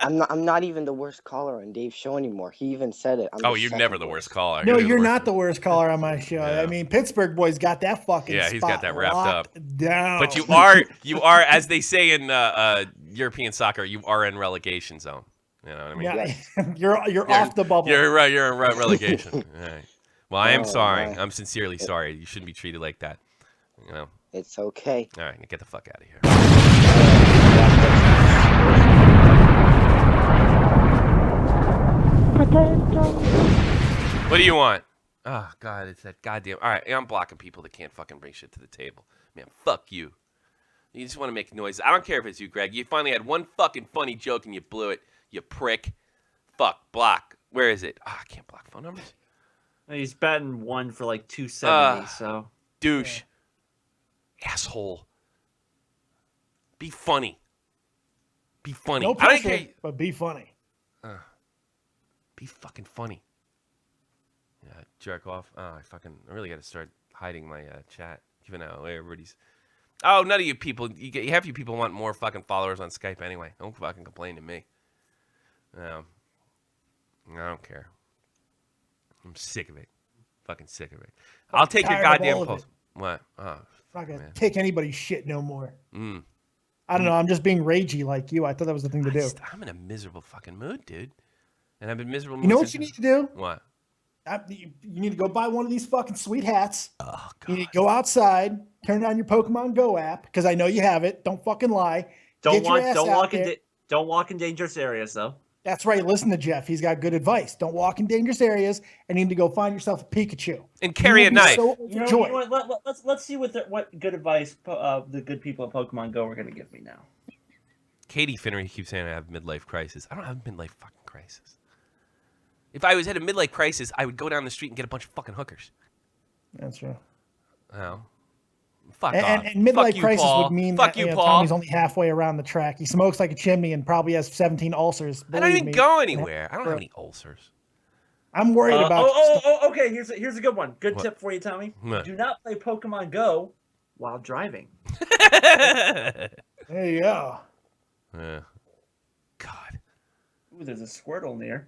I'm not even the worst caller on Dave's show anymore. He even said it. You're never the worst caller. No, you're not the worst caller on my show. Yeah. I mean, Pittsburgh boy's got that fucking he's got that wrapped up. Down. But you are, as they say in European soccer, you are in relegation zone. You know what I mean? Yeah, you're off the bubble. You're right. You're in relegation. All right. Well, I am sorry. I'm sincerely sorry. You shouldn't be treated like that. You know. It's okay. All right, get the fuck out of here. What do you want? Oh God, it's that goddamn. All right, I'm blocking people that can't fucking bring shit to the table. Man, fuck you. You just want to make noise. I don't care if it's you, Greg. You finally had one fucking funny joke and you blew it. You prick. Fuck. Block. Where is it? Oh, I can't block phone numbers. He's batting 1 for 270. So douche. Yeah. Asshole. Be funny. Be funny. No pressure, I don't care. But be funny. Be fucking funny. Yeah, jerk off. I really got to start hiding my chat. Even though everybody's. Oh, none of you people. Half you people want more fucking followers on Skype anyway. Don't fucking complain to me. No. I don't care. I'm sick of it. Fucking sick of it. I'll take your goddamn post. What? Oh, I'm not gonna take anybody's shit no more. I don't know. I'm just being ragey like you. I thought that was the thing to do. I'm in a miserable fucking mood, dude. And I've been miserable. You know what you need to do? What? You need to go buy one of these fucking sweet hats. Oh, God. You need to go outside, turn on your Pokemon Go app because I know you have it. Don't fucking lie. Don't walk in dangerous areas though. That's right. Listen to Jeff. He's got good advice. Don't walk in dangerous areas, and you need to go find yourself a Pikachu and carry a knife. So let's see what good advice the good people at Pokemon Go are going to give me now. Katie Finnery keeps saying I have midlife crisis. I don't have a midlife fucking crisis. If I was at a midlife crisis, I would go down the street and get a bunch of fucking hookers. That's true. Oh. Fuck off. And midlife crisis would mean that Tommy's only halfway around the track. He smokes like a chimney and probably has 17 ulcers. I don't even go anywhere. I don't have any ulcers. I'm worried about. Okay. Here's a good one. Good tip for you, Tommy. What? Do not play Pokemon Go while driving. There you go. God. Ooh, there's a Squirtle near.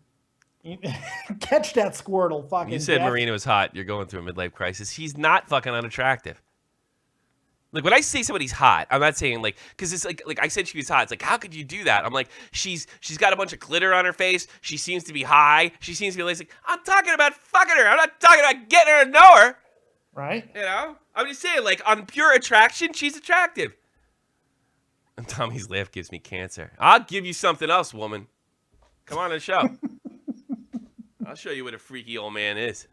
Catch that Squirtle, fucking. You said Jeff. Marina was hot. You're going through a midlife crisis. She's not fucking unattractive. Like, when I say somebody's hot, I'm not saying, like, because it's like I said she was hot. It's like, how could you do that? I'm like, she's got a bunch of glitter on her face. She seems to be high. She seems to be like, I'm talking about fucking her. I'm not talking about getting her to know her. Right? You know? I'm just saying, like, on pure attraction, she's attractive. And Tommy's laugh gives me cancer. I'll give you something else, woman. Come on the show. I'll show you what a freaky old man is.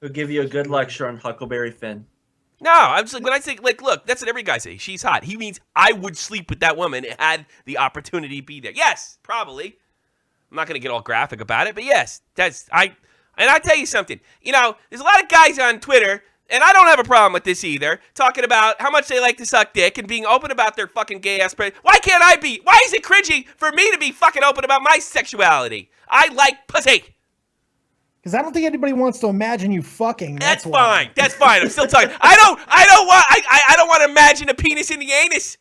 He'll give you a good lecture on Huckleberry Finn. No, I'm just like, when I say, like, look, that's what every guy says. She's hot. He means I would sleep with that woman had the opportunity to be there. Yes, probably. I'm not going to get all graphic about it, but yes, and I tell you something. You know, there's a lot of guys on Twitter, and I don't have a problem with this either, talking about how much they like to suck dick and being open about their fucking gay ass. Why can't I be? Why is it cringy for me to be fucking open about my sexuality? I like pussy. Because I don't think anybody wants to imagine you fucking. That's fine. That's fine. I'm still talking. I don't want to imagine a penis in the anus.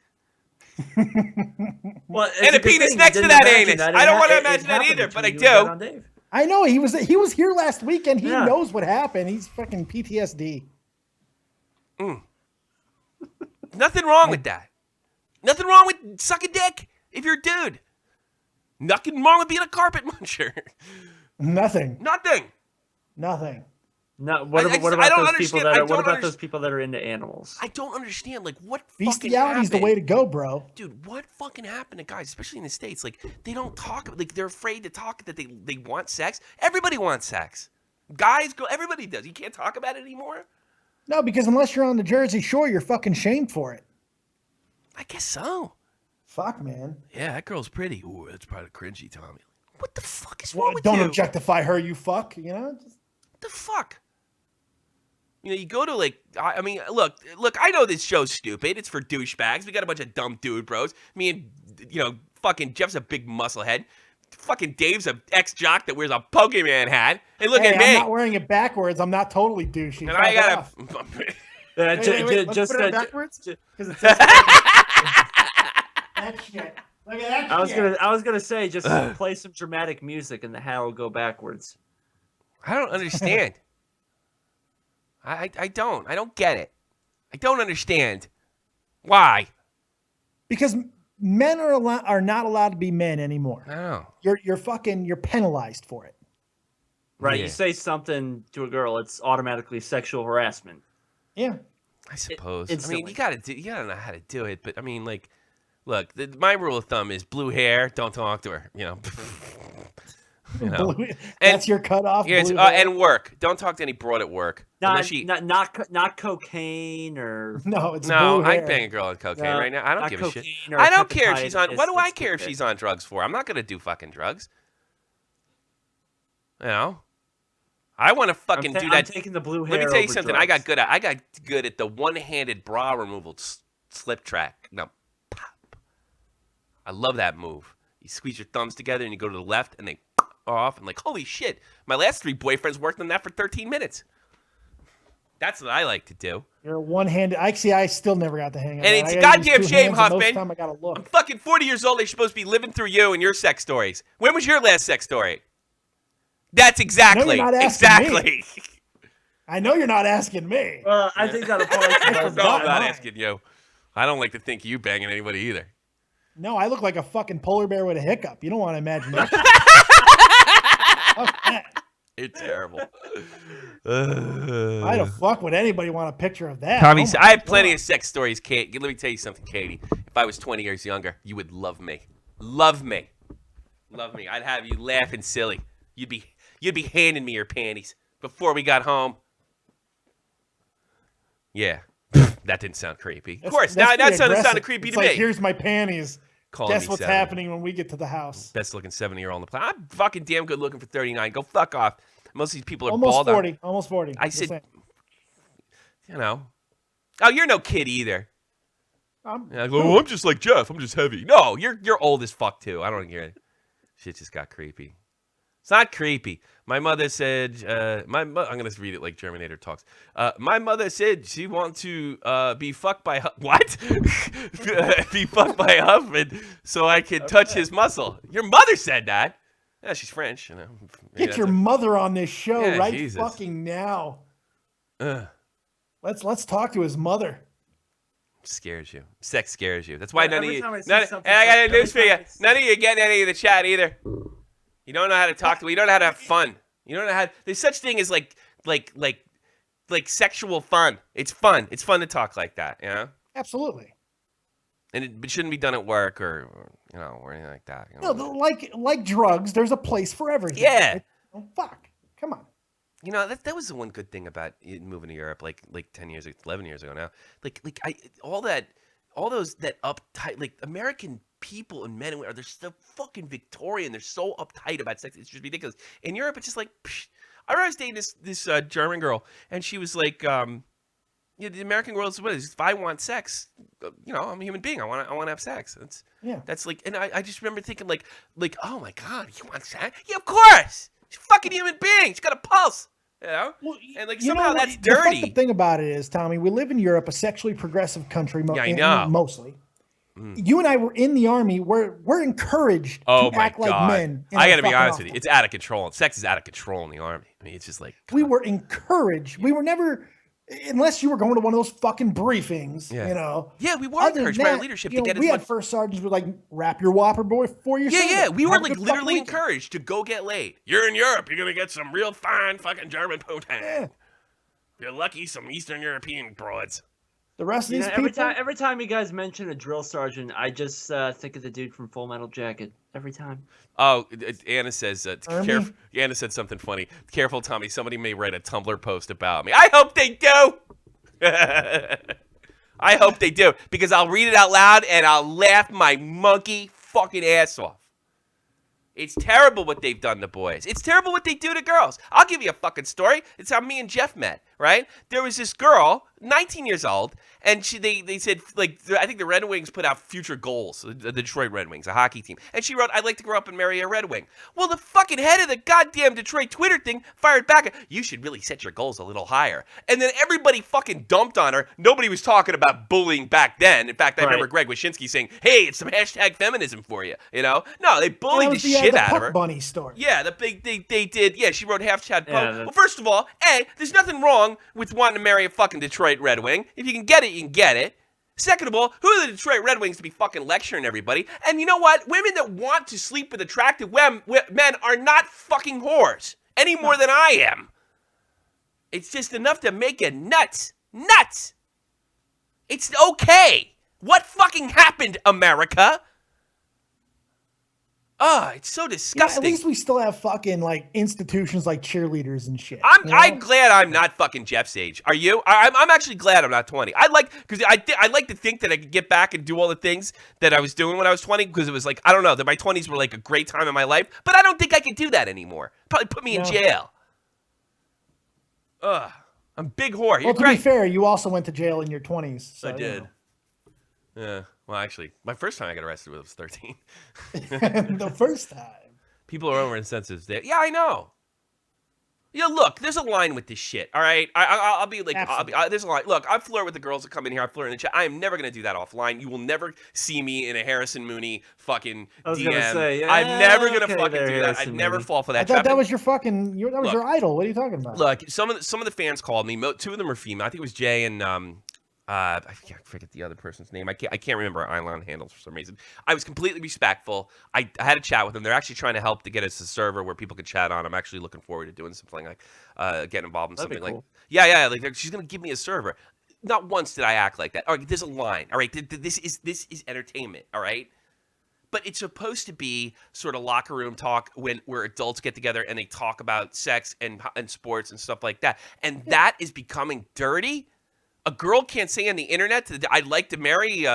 Well, And a penis next to that anus. I don't want to imagine that either, but I do. I know he was here last weekend. He knows what happened. He's fucking PTSD. Nothing wrong with that. Nothing wrong with sucking dick if you're a dude. Nothing wrong with being a carpet muncher. Nothing. No, what about those people that are into animals? I don't understand. Like, what bestiality's the way to go, bro. Dude, what fucking happened to guys, especially in the States? Like, they don't talk. Like, they're afraid to talk that they want sex. Everybody wants sex. Guys, girls, everybody does. You can't talk about it anymore? No, because unless you're on the Jersey Shore, you're fucking shamed for it. I guess so. Fuck, man. Yeah, that girl's pretty. Ooh, that's probably cringy, Tommy. What the fuck is wrong with don't you? Don't objectify her, you fuck. You know? What the fuck? You know, you go to, like, I mean, look, I know this show's stupid. It's for douchebags. We got a bunch of dumb dude bros. Me and, you know, fucking Jeff's a big musclehead. Fucking Dave's an ex-jock that wears a Pokemon hat. And look at me. I'm not wearing it backwards. I'm not totally douchey. And I gotta... Let's put it backwards? Because it says... that shit. Look at that shit. I was gonna say, just play some dramatic music and the hat will go backwards. I don't understand. I don't get it. I don't understand. Why? Because men are not allowed to be men anymore. Oh. You're penalized for it. Right. Yeah. You say something to a girl, it's automatically sexual harassment. Yeah. I suppose. I mean, you gotta know how to do it, but I mean, like, look, my rule of thumb is blue hair, don't talk to her, you know. You know. That's your cutoff. Yeah, and work. Don't talk to any broad at work. Not cocaine or no. No, I'd bang a girl on cocaine right now. I don't give a shit. I don't care if she's on. What do I care if she's on drugs for? I'm not gonna do fucking drugs. You know, I want to fucking do that. I'm taking the blue hair. Let me tell you something. Drugs. I got good at the one-handed bra removal slip track. No, pop. I love that move. You squeeze your thumbs together and you go to the left, and they off. I'm like, holy shit! My last 3 boyfriends worked on that for 13 minutes. That's what I like to do. You're one-handed. I still never got the hang of it. And it's a goddamn shame, Huffman. Time I gotta look. I'm fucking 40 years old. They're supposed to be living through you and your sex stories. When was your last sex story? That's exactly. Me. I know you're not asking me. Well, I think that applies. No, I'm not asking you. I don't like to think you banging anybody either. No, I look like a fucking polar bear with a hiccup. You don't want to imagine that. You're terrible. Why the fuck would anybody want a picture of that? Tommy, I have plenty of sex stories, Kate. Let me tell you something, Katie. If I was 20 years younger, you would love me. Love me. Love me. I'd have you laughing silly. You'd be handing me your panties before we got home. Yeah. That didn't sound creepy. Of course. Now that sounded creepy to me. Here's my panties. Guess what's 70. happening when we get to the house? Best looking 70-year-old on the planet. I'm fucking damn good looking for 39. Go fuck off. Most of these people are almost bald. 40. Almost 40. I said, you know. Oh, you're no kid either. I'm just like Jeff. I'm just heavy. No, you're old as fuck too. I don't hear it. Shit just got creepy. It's not creepy. My mother said, I'm going to read it like Germinator talks. My mother said she wants to be fucked by, what? Be fucked by Huffman so I can touch his muscle. Your mother said that. Yeah, she's French. You know. Get your mother on this show right Jesus. fucking now. Let's talk to his mother. Scares you. Sex scares you. That's why none of you. time I see None, something and I got sex- a news for every you. time I see- None of you get any of the chat either. You don't know how to talk to. You don't know how to have fun. You don't know how. There's such thing as like sexual fun. It's fun. It's fun to talk like that. You know. Absolutely. And it shouldn't be done at work or anything like that. You know? No, like drugs, there's a place for everything. Yeah. Fuck. Come on. You know, that was the one good thing about moving to Europe, like 10 years, 11 years ago now. All those uptight, like American people and men and women, they're so fucking Victorian. They're so uptight about sex. It's just ridiculous. In Europe, it's just like, psh. I remember I was dating this German girl, and she was like, the American girl is what it is. If I want sex, I'm a human being. I want to have sex. That's like, and I just remember thinking like, oh my God, you want sex? Yeah, of course. She's a fucking human being. She's got a pulse. You know? Well, and like somehow that's dirty. The fucked thing about it is, Tommy, we live in Europe, a sexually progressive country. I know. Mostly. You and I were in the army. We're encouraged to act like men. I got to be honest with you. It's out of control. Sex is out of control in the army. I mean, it's just like we were encouraged. We were never, unless you were going to one of those fucking briefings. Yeah. Yeah, we were encouraged by our leadership to get as much. We had first sergeants who were like, wrap your whopper boy for your. Yeah. We were like literally encouraged to go get laid. You're in Europe. You're gonna get some real fine fucking German poutine. Yeah. You're lucky some Eastern European broads. The rest of these people. Every time you guys mention a drill sergeant, I just think of the dude from Full Metal Jacket. Every time. Oh, Anna says, careful. Anna said something funny. Careful, Tommy. Somebody may write a Tumblr post about me. I hope they do. I hope they do, because I'll read it out loud and I'll laugh my monkey fucking ass off. It's terrible what they've done to boys. It's terrible what they do to girls. I'll give you a fucking story. It's how me and Jeff met, right? There was this girl, 19 years old, and they said, like, I think the Red Wings put out future goals, the Detroit Red Wings, a hockey team. And she wrote, I'd like to grow up and marry a Red Wing. Well, the fucking head of the goddamn Detroit Twitter thing fired back, you should really set your goals a little higher. And then everybody fucking dumped on her. Nobody was talking about bullying back then. In fact, I remember Greg Wyshynski saying, hey, it's some hashtag feminism for you, you know? No, they bullied the shit out of her. Bunny story. Yeah, they did. Yeah, she wrote half Chad Poe. Well, first of all, there's nothing wrong with wanting to marry a fucking Detroit Red Wing. If you can get it, you can get it. Second of all, who are the Detroit Red Wings to be fucking lecturing everybody? And you know what? Women that want to sleep with attractive men are not fucking whores any more than I am. It's just enough to make you nuts. Nuts! It's okay. What fucking happened, America? It's so disgusting. At least we still have fucking like institutions like cheerleaders and shit. I'm glad I'm not fucking Jeff's age. Are you? I'm actually glad I'm not 20. I like to think that I could get back and do all the things that I was doing when I was 20, because it was like, I don't know, that my 20s were like a great time in my life, but I don't think I could do that anymore. Probably put me in jail. I'm a big whore. Well, to be fair, you also went to jail in your 20s. So, I did. Yeah. Well, actually, my first time I got arrested was 13. The first time. People are over insensitive. Yeah, I know. Yeah, look, there's a line with this shit, all right? I'll be like, there's a line. Look, I flirt with the girls that come in here. I flirt in the chat. I am never going to do that offline. You will never see me in a Harrison Mooney fucking DM. I'm never going to fucking do that. I'd never fall for that trap. That was your fucking, that was your idol. What are you talking about? Look, some of the fans called me. Two of them are female. I think it was Jay and I forget the other person's name. I can't remember our Eilon handles for some reason. I was completely respectful. I had a chat with them. They're actually trying to help to get us a server where people could chat on. I'm actually looking forward to doing something like getting involved in something like like she's gonna give me a server. Not once did I act like that. All right, there's a line. All right, this is entertainment. All right. But it's supposed to be sort of locker room talk where adults get together and they talk about sex and sports and stuff like that. And that is becoming dirty. A girl can't say on the internet, I'd like to marry,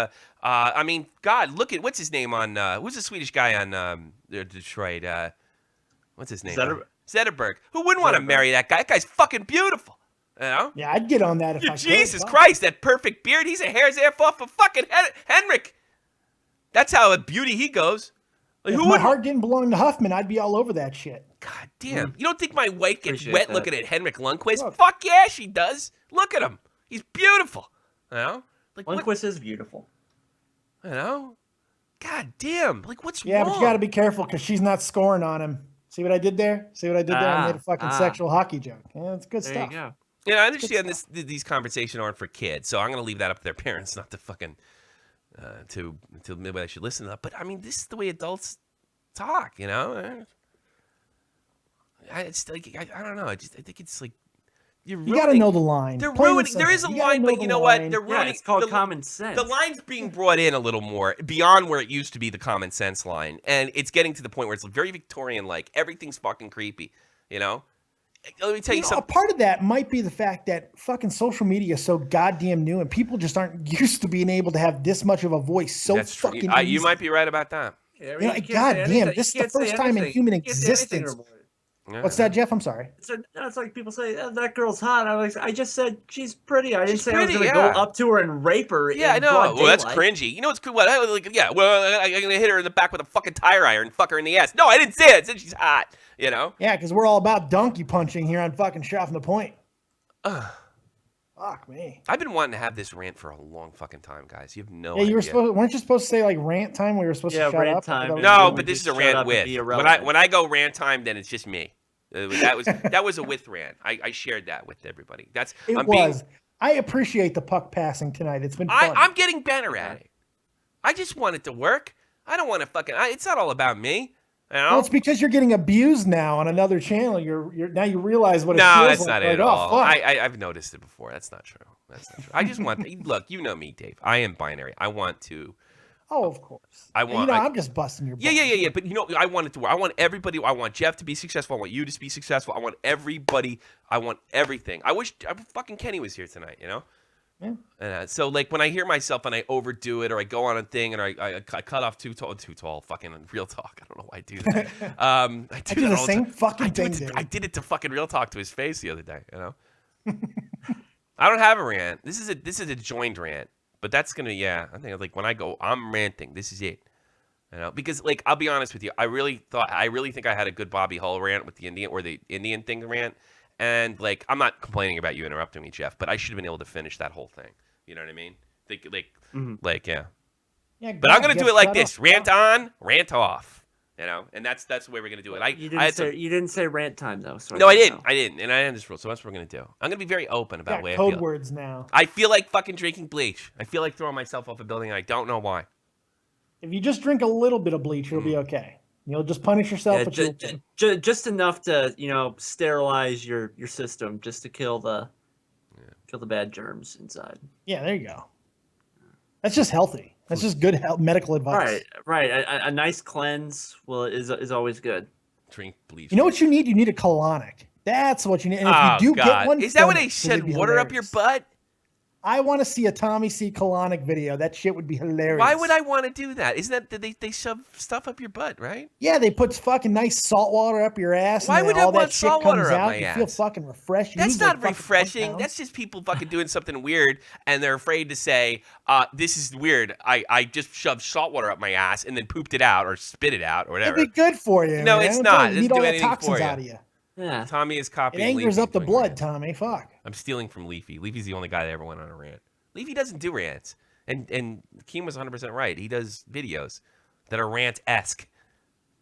I mean, God, look at, what's his name on, who's the Swedish guy on Detroit? What's his name? Zetterberg. Who wouldn't want to marry that guy? That guy's fucking beautiful. You know? Yeah, I'd get on that if I could. Jesus Christ, that perfect beard. He's a hair's off of fucking Henrik. That's how a beauty he goes. Like, if my heart didn't belong to Huffman, I'd be all over that shit. God damn. You don't think my wife gets wet looking at Henrik Lundqvist? Look. Fuck yeah, she does. Look at him. He's beautiful. You know? Like, Lundqvist is beautiful. You know? God damn. Like, what's wrong? Yeah, but you got to be careful because she's not scoring on him. See what I did there? I made a fucking sexual hockey joke. Yeah, it's good There stuff. you go. Yeah, I understand these conversations aren't for kids, so I'm gonna leave that up to their parents, not to fucking to maybe I should listen to that. But I mean, this is the way adults talk, you know. It's like I don't know. I think it's like you got to know the line. They're ruining. There is a line, but you know what? They're ruining. Yeah, it's called common sense. The line's being brought in a little more beyond where it used to be the common sense line, and it's getting to the point where it's very Victorian-like. Everything's fucking creepy, you know. Let me tell you something. A part of that might be the fact that fucking social media is so goddamn new, and people just aren't used to being able to have this much of a voice. So That's true. fucking. You might be right about that. Yeah, I mean, goddamn, this is the first time in human existence. What's that, Jeff? I'm sorry. It's like people say, that girl's hot. I just said she's pretty. I didn't say I was going to yeah. go up to her and rape her. Yeah, I know. Well, that's cringy. You know what's cool? What? I'm going to hit her in the back with a fucking tire iron and fuck her in the ass. No, I didn't say it. I said she's hot. You know? Yeah, because we're all about donkey punching here on fucking Shot from the Point. Fuck me. I've been wanting to have this rant for a long fucking time, guys. You have no idea. Weren't you supposed to say like rant time? We were supposed to shut rant up. Time. No, but this is a rant with. When I go rant time, then it's just me. That was a with rant. I shared that with everybody. I appreciate the puck passing tonight. It's been fun. I'm getting better at it. I just want it to work. I don't want to fucking. It's not all about me. You know? Well, it's because you're getting abused now on another channel. You're now you realize what it feels like. No, that's not it at all. I've noticed it before. That's not true. I just want. Look, you know me, Dave. I am binary. I want to. Oh, of course. I'm just busting your balls. Yeah. But I want it to work. I want everybody. I want Jeff to be successful. I want you to be successful. I want everybody. I want everything. I wish fucking Kenny was here tonight. You know. Yeah. And so like when I hear myself and I overdo it or I go on a thing and I cut off too tall. Fucking real talk. I don't know why I do that. I do the same fucking thing. I did it to fucking real talk to his face the other day. You know. I don't have a rant. This is a joined rant. But that's gonna, I think like when I go, I'm ranting. This is it, you know. Because like I'll be honest with you, I really think I had a good Bobby Hull rant with the Indian thing rant, and like I'm not complaining about you interrupting me, Jeff, but I should have been able to finish that whole thing. You know what I mean? Yeah. But I'm gonna do it like this: rant on, rant off. You know, and that's the way we're gonna do it. You didn't say rant time though. So no, I didn't, and I am this rule. So that's what we're gonna do. I'm gonna be very open about the way I feel. Code words now. I feel like fucking drinking bleach. I feel like throwing myself off a building, and I don't know why. If you just drink a little bit of bleach, you'll be okay. You'll just punish yourself. Just enough to sterilize your system, just to kill the bad germs inside. Yeah, there you go. That's just healthy. That's just good medical advice. Right. A nice cleanse is always good. Drink bleach. You know what you need? You need a colonic. That's what you need. And if you do get one, is that when they shed water up your butt? I want to see a Tommy C. colonic video. That shit would be hilarious. Why would I want to do that? Isn't that they shove stuff up your butt, right? Yeah, they put fucking nice salt water up your ass. Why would I want salt water up my ass? You feel fucking refreshed. That's not refreshing. That's just people fucking doing something weird, and they're afraid to say, "This is weird. I just shoved salt water up my ass and then pooped it out or spit it out or whatever." It'd be good for you. No, man. it's not. It doesn't do all the anything toxins for you. Out of you. Yeah. Tommy is copying. It angers up the blood, rants. Tommy. Fuck. I'm stealing from Leafy. Leafy's the only guy that ever went on a rant. Leafy doesn't do rants, and Keem was 100% right. He does videos that are rant-esque.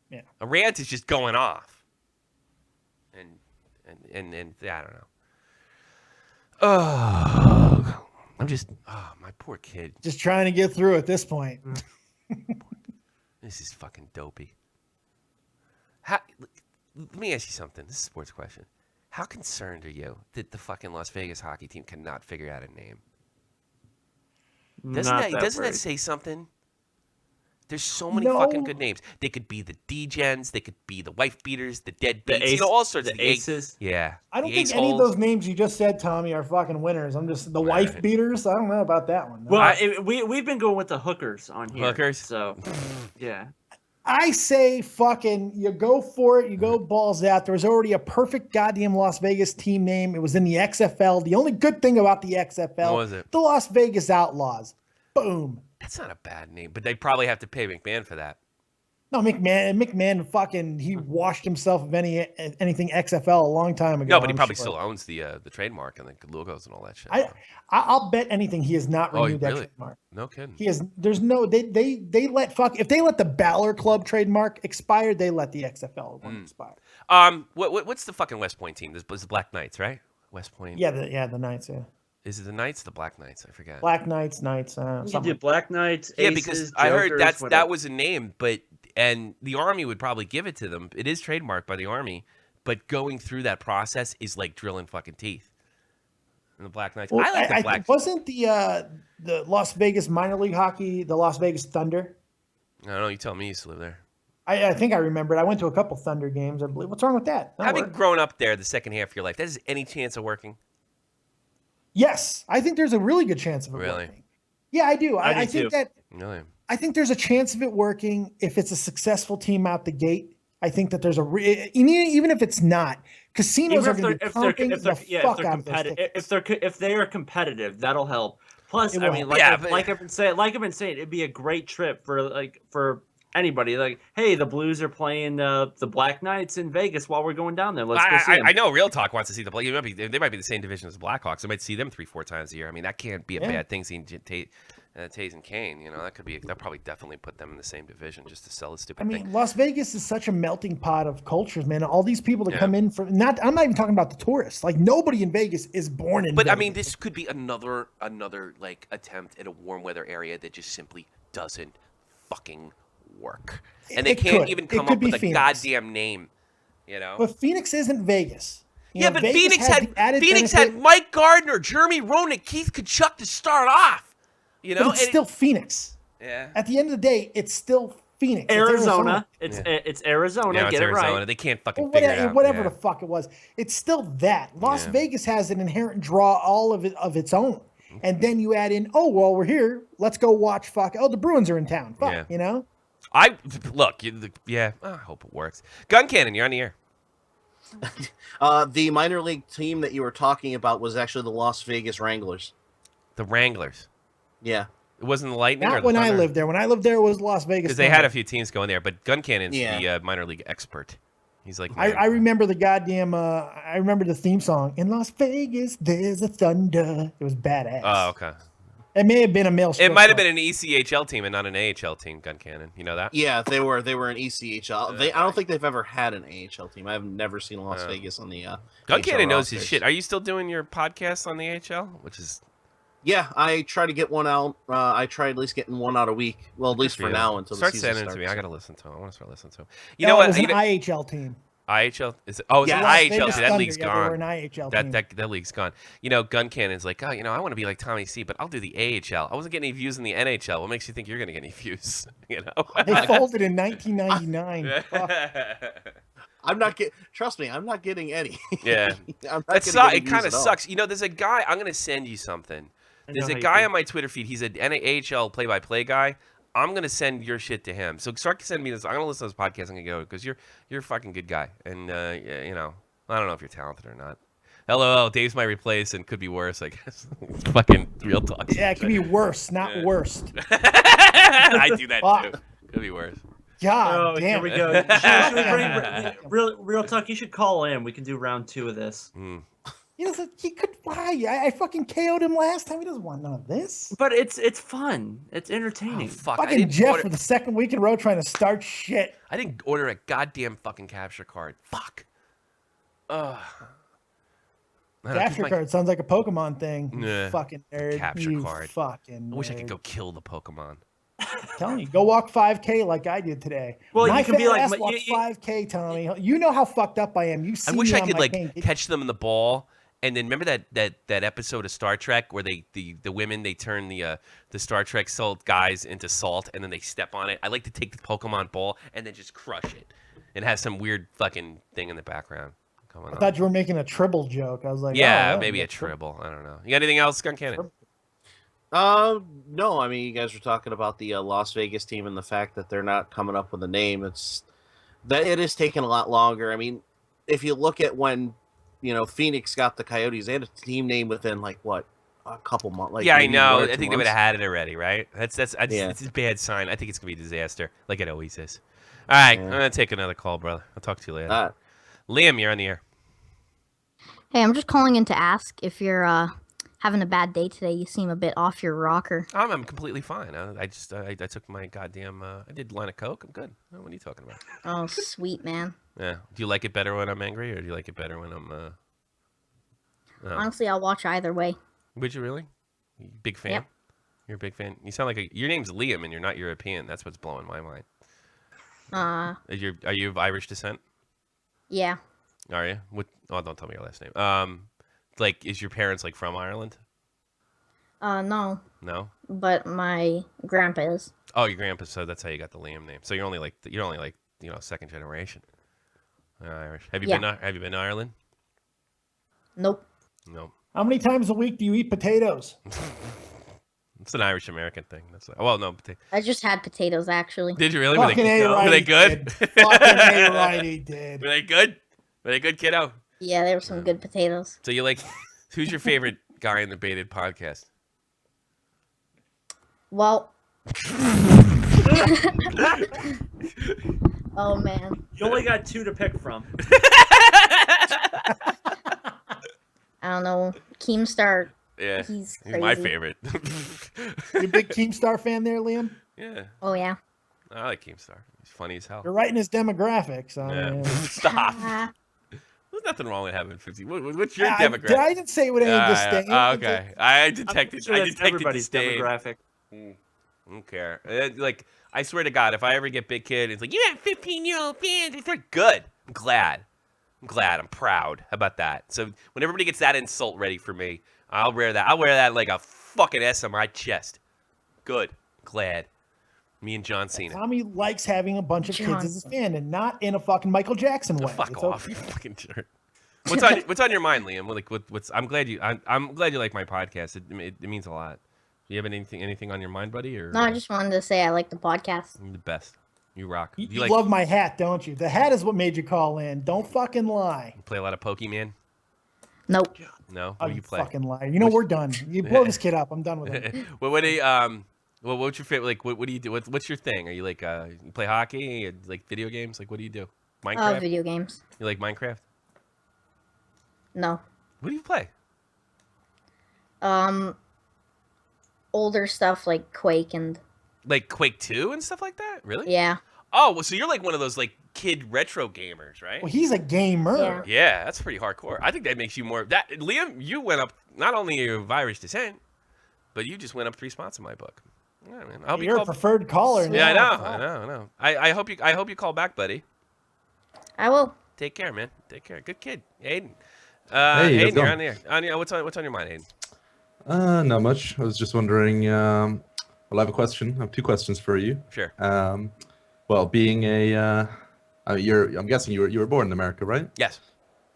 Yeah. A rant is just going off, and I don't know. Oh, my poor kid. Just trying to get through at this point. This is fucking dopey. Let me ask you something. This is a sports question. How concerned are you that the fucking Las Vegas hockey team cannot figure out a name? Doesn't that say something? There's so many fucking good names. They could be the D-Gens. They could be the wife beaters, the deadbeats. All sorts of aces. Yeah. I don't think any of those names you just said, Tommy, are fucking winners. I'm just the wife beaters. I don't know about that one. No. Well, we've been going with the hookers on here. Hookers. So, yeah. I say fucking you go for it. You go balls out. There was already a perfect goddamn Las Vegas team name. It was in the XFL. The only good thing about the XFL, what was it? The Las Vegas Outlaws. Boom. That's not a bad name, but they probably have to pay McMahon for that. No, McMahon fucking he washed himself of anything XFL a long time ago. No, but he I'm probably sure. still owns the trademark and the logos and all that shit. I'll bet anything he has not renewed that trademark. No kidding. He has. There's no. They let if they let the Balor Club trademark expire, they let the XFL one expire. What's the fucking West Point team? This was the Black Knights, right? West Point. Yeah, the Knights. Yeah. Is it the Knights? The Black Knights? I forget. Black Knights. You do Black Knights. Yeah, Aces, because I heard Jokers, that was a name, and the Army would probably give it to them. It is trademarked by the Army, but going through that process is like drilling fucking teeth. And the Black Knights. Well, I like the Black. Wasn't the Las Vegas minor league hockey the Las Vegas Thunder? I don't know. You tell me. You used to live there. I think I remember it. I went to a couple Thunder games, I believe. What's wrong with that? Having grown up there the second half of your life, there's any chance of working? Yes, I think there's a really good chance of it working. Yeah, I do. I think that. Really? I think there's a chance of it working if it's a successful team out the gate. I think that there's even if it's not, casinos are going to be pumping the fuck out of those tickets. If they are competitive, that'll help. Plus, It I will mean, help. like I've been saying, it'd be a great trip for anybody. Like, hey, the Blues are playing the Black Knights in Vegas while we're going down there. Let's go see them. I know Real Talk wants to see the Black. They might be the same division as the Blackhawks. They might see them 3-4 times a year. I mean, that can't be a bad thing. Seeing Taze and Kane, that probably definitely put them in the same division just to sell the stupid thing. I mean, Las Vegas is such a melting pot of cultures, man. All these people that come in from I'm not even talking about the tourists. Like nobody in Vegas is born in. But Vegas. I mean, this could be another like attempt at a warm weather area that just simply doesn't fucking work, and they can't even come up with a goddamn name. But Phoenix isn't Vegas. But Phoenix had Mike Gardner, Jeremy Roenick, Keith Kachuk to start off. But it's still Phoenix. Yeah. At the end of the day, it's still Phoenix. Arizona. It's Arizona. Yeah, Get it Arizona. right. They can't fucking figure it out. Whatever the fuck it was, it's still that. Las Vegas has an inherent draw all of its own. And then you add in, we're here. Let's go watch the Bruins are in town. Fuck, I hope it works. Gun Cannon, you're on the air. The minor league team that you were talking about was actually the Las Vegas Wranglers. The Wranglers. Yeah. It wasn't the Lightning Not or the when Thunder? I lived there. When I lived there, it was Las Vegas. Because they had a few teams going there, but Gun Cannon's the minor league expert. He's like, I remember the goddamn. I remember the theme song. In Las Vegas, there's a thunder. It was badass. Oh, okay. It may have been a male. It might have been an ECHL team and not an AHL team. Gun Cannon, you know that? Yeah, they were an ECHL. I don't think they've ever had an AHL team. I've never seen Las Vegas on the. Gun Cannon knows his shit. Are you still doing your podcast on the AHL? Which is. Yeah, I try to get one out. I try at least getting one out a week. Well, at least for now until the season starts. Start sending it to me. I gotta listen to it. I want to start listening to it. You know what? It was an IHL team. IHL is it? Oh, it's an IHL. See, that league's gone. They were an IHL team. That league's gone. Gun Cannon's like, I want to be like Tommy C, but I'll do the AHL. I wasn't getting any views in the NHL. What makes you think you're gonna get any views? They folded in 1999. I'm not getting. Trust me, I'm not getting any. Yeah, it kind of sucks. There's a guy. I'm gonna send you something. There's a guy on my Twitter feed. He's an AHL play-by-play guy. I'm gonna send your shit to him. So start sending me this. I'm gonna listen to this podcast. I'm gonna go because you're a fucking good guy, and I don't know if you're talented or not. LOL, Dave's my replace and could be worse. I guess. Fucking Real Talk. Yeah, it could be worse, not worst. I do that too. Could be worse. God damn. Here we go. Real Talk. You should call in. We can do round 2 of this. He could. Why? I fucking KO'd him last time. He doesn't want none of this. But it's fun. It's entertaining. Oh, fuck. Fucking Jeff for the second week in a row trying to start shit. I didn't order a goddamn fucking capture card. Fuck. Capture card sounds like a Pokemon thing. Yeah. Fucking nerd. Capture card. Fucking nerd. I wish I could go kill the Pokemon. I'm telling you, go walk 5K like I did today. Well, my you can be like 5K, Tommy. You know how fucked up I am. You see I wish me I on could my cane. catch them in the ball. And then remember that episode of Star Trek where the women they turn the Star Trek salt guys into salt and then they step on it. I like to take the Pokemon ball and then just crush it and have some weird fucking thing in the background. I thought you were making a Tribble joke. I was like, maybe a Tribble. I don't know. You got anything else, Gun Cannon? No. I mean, you guys were talking about the Las Vegas team and the fact that they're not coming up with a name. It is taking a lot longer. I mean, if you look at when Phoenix got the Coyotes, they had a team name within a couple months. I know. I think they would have had it already, right? That's a bad sign. I think it's gonna be a disaster, like it always is. All right, I'm gonna take another call, brother. I'll talk to you later. Liam, you're on the air. Hey, I'm just calling in to ask if you're having a bad day today. You seem a bit off your rocker. I'm completely fine. I took my goddamn. I did line of coke. I'm good. What are you talking about? Oh, sweet man. Yeah. Do you like it better when I'm angry, or do you like it better when I'm? Honestly, I'll watch either way. Would you really? Big fan. Yep. You're a big fan. You sound like your name's Liam, and you're not European. That's what's blowing my mind. Are you of Irish descent? Yeah. Are you? What? Oh, don't tell me your last name. Like, is your parents like from Ireland? No. No. But my grandpa is. Oh, your grandpa. So that's how you got the Liam name. So you're only like second generation Irish. Have you been to Ireland? Nope. No. How many times a week do you eat potatoes? It's an Irish American thing. No. I just had potatoes actually. Did you really? Were they good? Fucking A right, he did. Were they good? Were they good, kiddo? Yeah, there were some good potatoes. So you like? Who's your favorite guy in the Baited podcast? Well. Oh man. You only got 2 to pick from. I don't know. Keemstar. Yeah, he's my favorite. You a big Keemstar fan there, Liam? Yeah. Oh yeah. I like Keemstar. He's funny as hell. You're right in his demographics. Yeah. Stop. There's nothing wrong with having 50. What's your demographic? I didn't say it with any disdain. Okay. I detected everybody's disdain. demographic. I don't care. Like, I swear to God, if I ever get big kid, it's like, you have 15-year-old fans. They're good. I'm glad. I'm proud. How about that? So when everybody gets that insult ready for me, I'll wear that. I'll wear that like a fucking S on my chest. Good. Glad. Me and John Cena. Tommy likes having a bunch of kids as his fan, and not in a fucking Michael Jackson way. Fuck off, you fucking jerk. What's on your mind, Liam? Like, I'm glad you like my podcast. It means a lot. Do you have anything on your mind, buddy? Or No, I just wanted to say I like the podcast. You're the best. You rock. You love my hat, don't you? The hat is what made you call in. Don't fucking lie. You play a lot of Pokemon? Nope. No. What do you play? Fucking lie. You know we're done. You blow this kid up. I'm done with him. What's your favorite? Like, what do you do? What's your thing? Are you like you play hockey? Or, like video games? Like, what do you do? Minecraft. Video games. You like Minecraft? No. What do you play? Older stuff like Quake and. Like Quake 2 and stuff like that? Really? Yeah. Oh, well, so you're like one of those like kid retro gamers, right? Well, he's a gamer. Yeah, that's pretty hardcore. I think that makes you more. Liam, you went up. Not only are you of Irish descent, but you just went up 3 spots in my book. Yeah, man. I hope You're a preferred caller. Yeah, now. I know. I hope you call back, buddy. I will. Take care, man. Take care. Good kid, Aiden. Hey, Aiden, you're on the air. What's on your mind, Aiden? Not much. I was just wondering. Well, I have a question. I have 2 questions for you. Sure. Well, being I'm guessing you were born in America, right? Yes.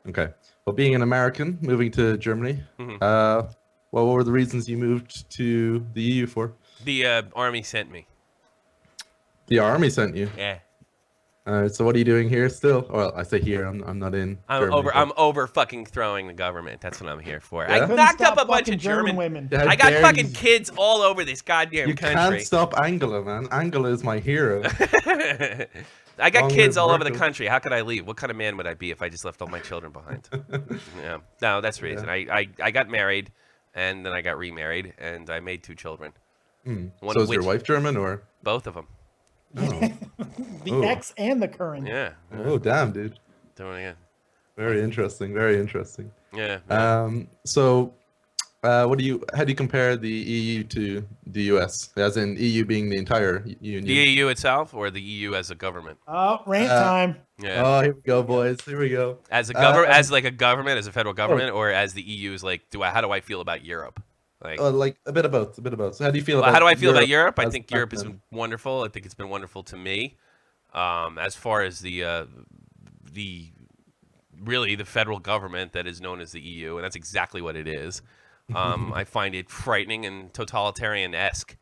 Okay. Well, being an American, moving to Germany, Mm-hmm. what were the reasons you moved to the EU for? The army sent me. The army sent you? Yeah. So what are you doing here still? Well, I say here. I'm not in. Germany, I'm over fucking throwing the government. That's what I'm here for. Yeah? I knocked up a bunch of German women. I got fucking kids all over this goddamn You country. can't stop Angela, man. Angela is my hero. I got Long kids live all over the Merkel. country. How could I leave? What kind of man would I be if I just left all my children behind? Yeah. No, that's the reason. I got married, and then I got remarried, and I made 2 children. So is your wife German or? Both of them. Oh. The ex and the current. Yeah. Oh, damn, dude. Doing it again. Very interesting. Very interesting. Yeah. So, how do you compare the EU to the US? As in EU being the entire union. The EU itself, or the EU as a government? Oh, rant time. Yeah. Oh, here we go, boys. Here we go. As a as like a government, as a federal government, or as the EU is like, how do I feel about Europe? Like a bit of both. A bit of both. So how do you feel Well, about? how do I feel about Europe? I as think Europe has continent? been wonderful. I think it's been wonderful to me. As far as the federal government that is known as the EU, and that's exactly what it is. I find it frightening and totalitarian-esque.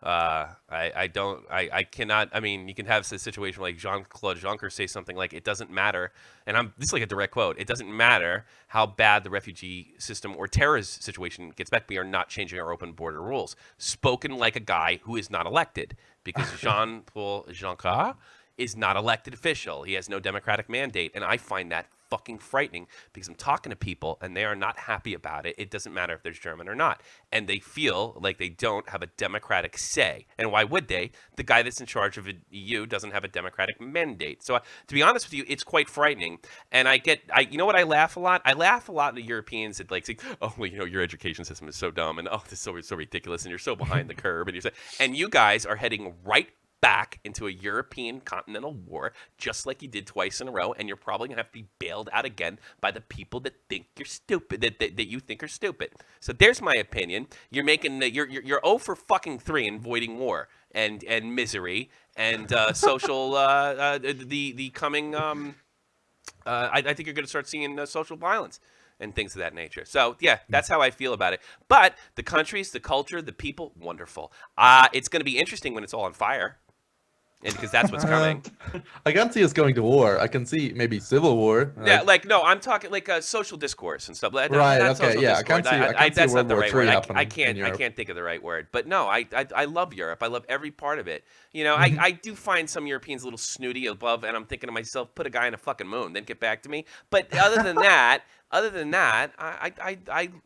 I cannot. I mean, you can have a situation like Jean-Claude Juncker say something like, "It doesn't matter," and this is like a direct quote. "It doesn't matter how bad the refugee system or terrorist situation gets back. We are not changing our open border rules." Spoken like a guy who is not elected, because Jean-Paul Juncker is not elected official. He has no democratic mandate. And I find that fucking frightening because I'm talking to people and they are not happy about it. It doesn't matter if there's German or not. And they feel like they don't have a democratic say. And why would they? The guy that's in charge of the EU doesn't have a democratic mandate. So to be honest with you, it's quite frightening. And you know what I laugh a lot? I laugh a lot at the Europeans that like say, oh, well, you know, your education system is so dumb and oh, this is so ridiculous and you're so behind the curve. And you guys are heading right back into a European continental war, just like you did twice in a row, and you're probably gonna have to be bailed out again by the people that think you're stupid, that you think are stupid. So there's my opinion. You're making you're 0 for fucking 3 in avoiding war and misery and social the coming. I think you're gonna start seeing social violence and things of that nature. So, yeah, that's how I feel about it. But the countries, the culture, the people, wonderful. It's going to be interesting when it's all on fire. And because that's what's coming. I can't see us going to war. I can see maybe civil war. Yeah, no, I'm talking like social discourse and stuff. Right, not okay, yeah. Discord. I can't see that's World not the War right III word. I happening can't think of the right word. But no, I love Europe. I love every part of it. You know, I do find some Europeans a little snooty above, and I'm thinking to myself, put a guy in a fucking moon, then get back to me. But other than that,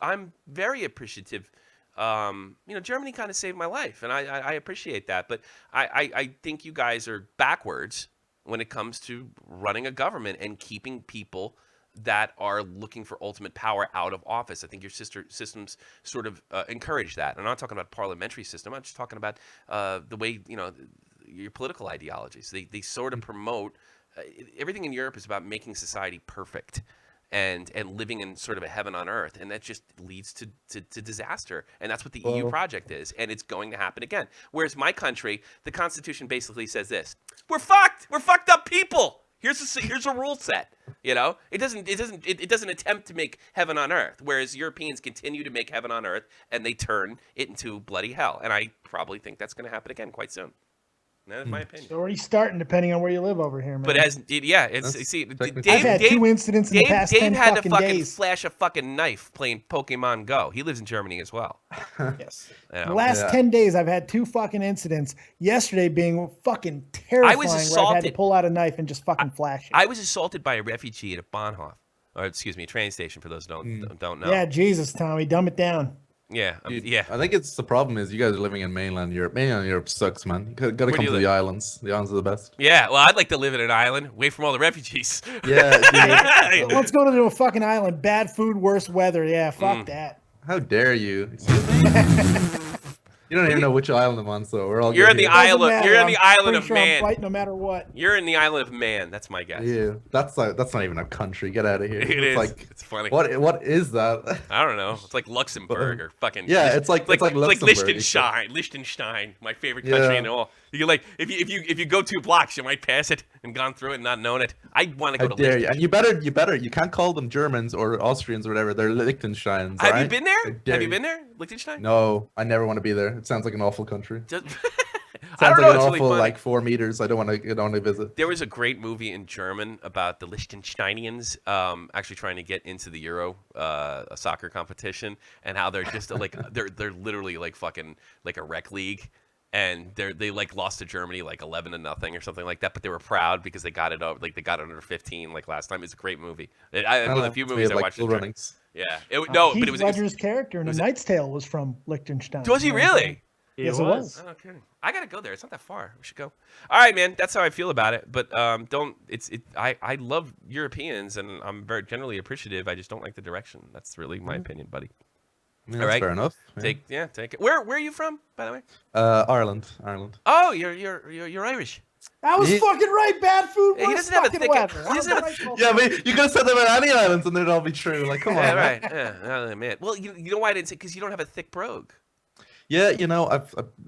I'm very appreciative. You know, Germany kind of saved my life, and I appreciate that. But I think you guys are backwards when it comes to running a government and keeping people that are looking for ultimate power out of office. I think your sister systems sort of encourage that. I'm not talking about parliamentary system. I'm just talking about the way, you know, your political ideologies. They sort of promote everything in Europe is about making society perfect. And living in sort of a heaven on earth, and that just leads to disaster, and that's what the EU project is, and it's going to happen again. Whereas my country, the Constitution basically says this: we're fucked up people. Here's a rule set. You know, it doesn't attempt to make heaven on earth. Whereas Europeans continue to make heaven on earth, and they turn it into bloody hell. And I probably think that's going to happen again quite soon. That's my opinion. It's already starting, depending on where you live over here, man. But I've had 2 incidents in the past 10 had fucking to fucking days. flash a fucking knife playing Pokemon Go. He lives in Germany as well. Yes. You know? The last 10 days, I've had 2 fucking incidents. Yesterday being fucking terrifying, where I had to pull out a knife and just fucking flash it. I was assaulted by a refugee at a Bahnhof, or excuse me, a train station. For those who don't know. Yeah, Jesus, Tommy, dumb it down. Yeah, I think it's the problem is you guys are living in mainland Europe. Mainland Europe sucks, man. You gotta come to the islands. The islands are the best. Yeah, well, I'd like to live in an island, away from all the refugees. Yeah, Let's go to a fucking island. Bad food, worse weather. Yeah, fuck that. How dare you? Excuse me? You don't even know which island I'm on, so we're all. You're in the island. You're in the island of man. I'm right no matter what. You're in the island of man. That's my guess. Yeah, that's not even a country. Get out of here. It is. Like, it's funny. What is that? I don't know. It's like Luxembourg or fucking. Yeah, it's like Liechtenstein. Liechtenstein, my favorite country in all. You like if you go 2 blocks, you might pass it and gone through it and not known it. I want to go to Liechtenstein. You. And you better. You can't call them Germans or Austrians or whatever. They're Liechtensteins. Have you been there? Have you been there, Liechtenstein? No, I never want to be there. It sounds like an awful country. Just, Sounds like an awful, like 4 meters. I don't want to visit. There was a great movie in German about the Liechtensteinians actually trying to get into the Euro a soccer competition, and how they're just like they're literally like fucking like a rec league, and they like lost to Germany like 11-0 or something like that, but they were proud because they got it over, like they got it under 15 like last time. It's a great movie. One of the few movies I watched. Yeah, but it was Ledger's character in A Knight's Tale was from Liechtenstein. Was he really? Yes, it was. Oh, okay. I gotta go there. It's not that far. We should go. All right, man. That's how I feel about it. But I love Europeans, and I'm very generally appreciative. I just don't like the direction. That's really my opinion, buddy. Yeah, all right. Fair enough. Take it. Where are you from, by the way? Ireland. Oh, you're Irish. I was fucking right. Bad food. He doesn't have a thick. Yeah, but you could have said them on any islands, and they'd all be true. Like, come on. Yeah, right. Yeah, man. Well, you know why I didn't say? Because you don't have a thick brogue. Yeah, you know,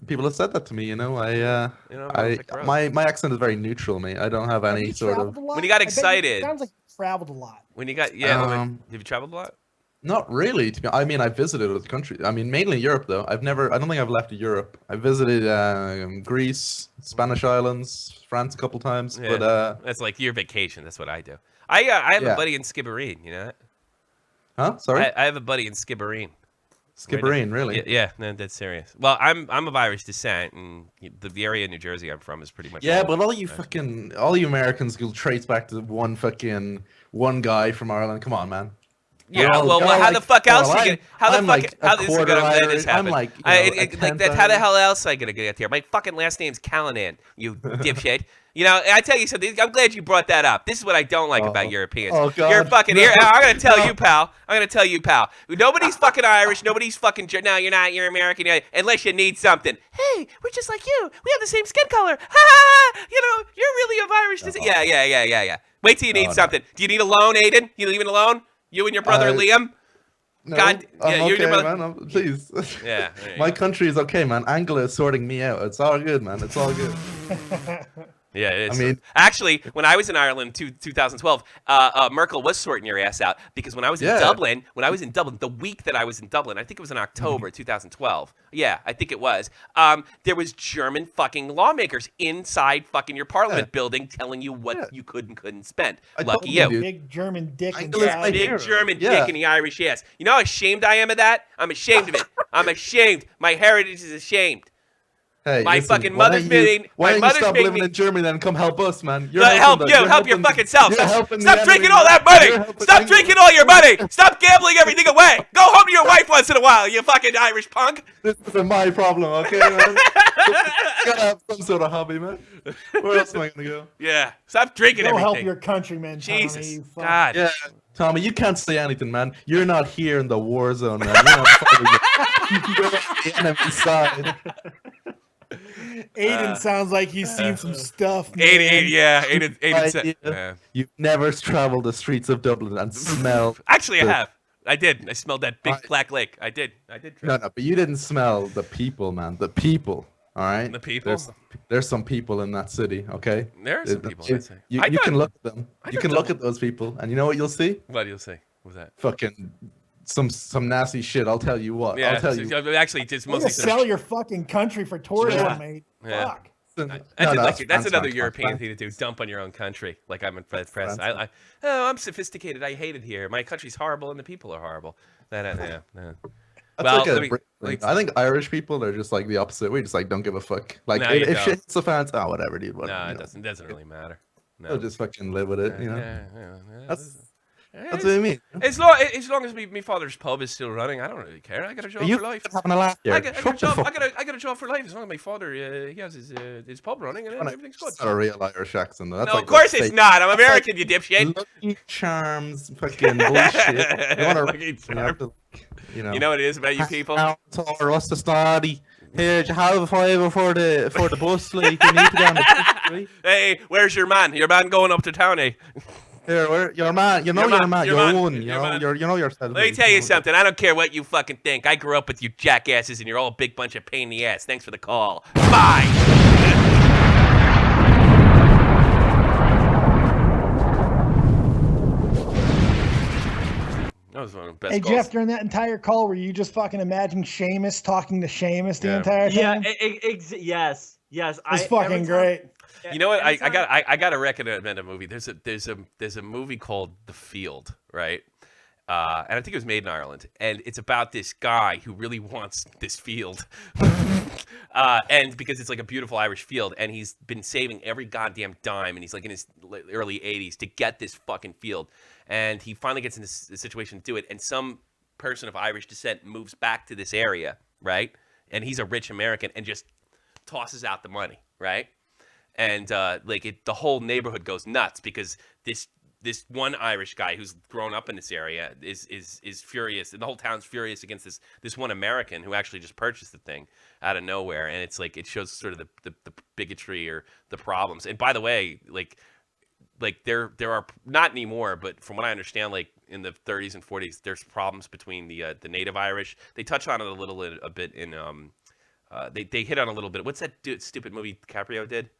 people have said that to me. You know, my accent is very neutral, mate. I don't have any sort of. When you got excited, it sounds like you traveled a lot. When you got have you traveled a lot? Not really. I mean, I visited other countries. I mean, mainly Europe, though. I don't think I've left Europe. I visited Greece, Spanish islands, France a couple times. Yeah, but that's like your vacation. That's what I do. I have a buddy in Skibbereen. You know that? Huh? Sorry. I have a buddy in Skibbereen. Skibbereen, really? Yeah, no, that's serious. Well, I'm of Irish descent, and the area in New Jersey I'm from is pretty much. Yeah, but all you Americans will trace back to one guy from Ireland. Come on, man. Yeah, how the fuck else you get? How the fuck? How this is gonna let this happen? I'm like, that's how the hell else I gonna get here? My fucking last name's Callanan. You dipshit. You know, and I tell you something. I'm glad you brought that up. This is what I don't like about Europeans. Oh God. You're fucking here. I'm gonna tell you, pal. I'm gonna tell you, pal. Nobody's fucking Irish. Nobody's fucking. No, you're not. You're American. Unless you need something. Hey, we're just like you. We have the same skin color. Ha ha ha. You know, you're really of Irish descent. Yeah. Wait till you need something. Do you need a loan, Aiden? You need a loan? You and your brother Liam? No, God, I'm you okay, and your brother. man. Please. Yeah. My country is okay, man. Angela is sorting me out. It's all good, man. It's all good. Yeah, it is. I mean, actually, when I was in Ireland in 2012, Merkel was sorting your ass out because when I was in Dublin, the week that I was in Dublin, I think it was in October 2012. Yeah, I think it was. There was German fucking lawmakers inside fucking your parliament building telling you what you could and couldn't spend. Lucky you. Big German dick inside. Big German dick in the Irish ass. You know how ashamed I am of that? I'm ashamed of it. I'm ashamed. My heritage is ashamed. Hey, my fucking mother's meeting. Why don't you stop living in Germany and come help us, man? Help your fucking self. Stop drinking all that money. Stop drinking all your money. Stop gambling everything away. Go home to your wife once in a while, you fucking Irish punk. This isn't my problem, okay, man? Gotta have some sort of hobby, man. Where else am I gonna go? Yeah, stop drinking everything. Go help your countrymen, Jesus, Tommy, God. Yeah, Tommy, you can't say anything, man. You're not here in the war zone, man. You're not you're on the enemy side. Aiden sounds like he's seen some stuff. Man. Aiden. You've never traveled the streets of Dublin and smelled. Actually, I have. I did. I smelled that big black lake. I did. No, but you didn't smell the people, man. The people. All right. The people. There's some people in that city. Okay. There are some people. You can look at them. You can look at those people, and you know what you'll see? What you'll see? What's that? Fucking. Some nasty shit. I'll tell you what. Yeah, I'll tell you. Actually, just mostly sell your fucking country for tourism, mate. Yeah. Fuck. That's another European thing to do. Dump on your own country, like I'm in press. I'm sophisticated. I hate it here. My country's horrible, and the people are horrible. I think Irish people are just like the opposite. We just like don't give a fuck. Like if shit hits the fans, whatever, dude. Whatever, no, it doesn't really matter. No. They'll just fucking live with it, you know. Yeah. That's what I mean. As long as my father's pub is still running, I don't really care. I got a job for life. Having a laugh here. I got a job for life as long as my father he has his pub running and everything's good. That's not a real Irish accent, though. That's no, like of course it's not. I'm American, you dipshit. Lucky Charms, fucking bullshit. You know what it is about you people? What's the story? Here, do you have a fiver for the bus? Like, you need to go on the street. Hey, where's your man? Your man going up to town, eh? Here, where your man? You know your man. You're one. You know yourself. Let me tell you something. I don't care what you fucking think. I grew up with you jackasses, and you're all a big bunch of pain in the ass. Thanks for the call. Bye. That was one of the best calls. Jeff, during that entire call, were you just fucking imagining Seamus talking to Seamus the entire time? Yes. It's fucking great. You know what? I got to recommend a movie. There's a movie called The Field, right? And I think it was made in Ireland, and it's about this guy who really wants this field, and because it's like a beautiful Irish field, and he's been saving every goddamn dime, and he's like in his early 80s to get this fucking field, and he finally gets in this situation to do it, and some person of Irish descent moves back to this area, right? And he's a rich American, and just tosses out the money, right? And the whole neighborhood goes nuts because this one Irish guy who's grown up in this area is furious, and the whole town's furious against this one American who actually just purchased the thing out of nowhere. And it's like it shows sort of the bigotry or the problems. And by the way, like there are not anymore, but from what I understand, like in the 30s and 40s, there's problems between the native Irish. They touch on it a bit in they hit on a little bit. What's that stupid movie DiCaprio did?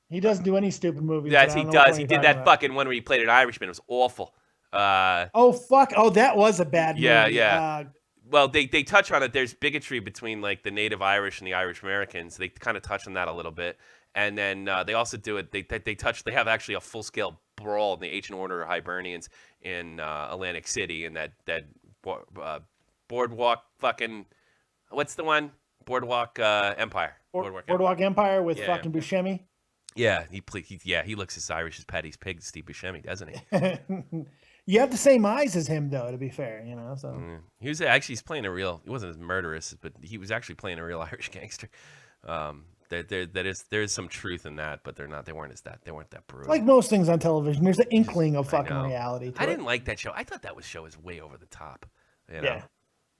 He doesn't do any stupid movies. Yes, he does. He did that fucking one where he played an Irishman. It was awful. Oh, fuck. Oh, that was a bad movie. Yeah. Well, they touch on it. There's bigotry between like the native Irish and the Irish Americans. They kind of touch on that a little bit. And then they also do it. They have actually a full scale brawl in the Ancient Order of Hibernians in Atlantic City, and that Boardwalk fucking, what's the one? Boardwalk Empire. Boardwalk Empire with fucking Buscemi. Yeah, he looks as Irish as Paddy's pig, Steve Buscemi, doesn't he? You have the same eyes as him, though. To be fair, you know. So he was he's playing a real. He wasn't as murderous, but he was actually playing a real Irish gangster. There is some truth in that, but they weren't that brutal. Like most things on television, there's an inkling of fucking reality. I didn't like that show. I thought that show was way over the top. You know? Yeah,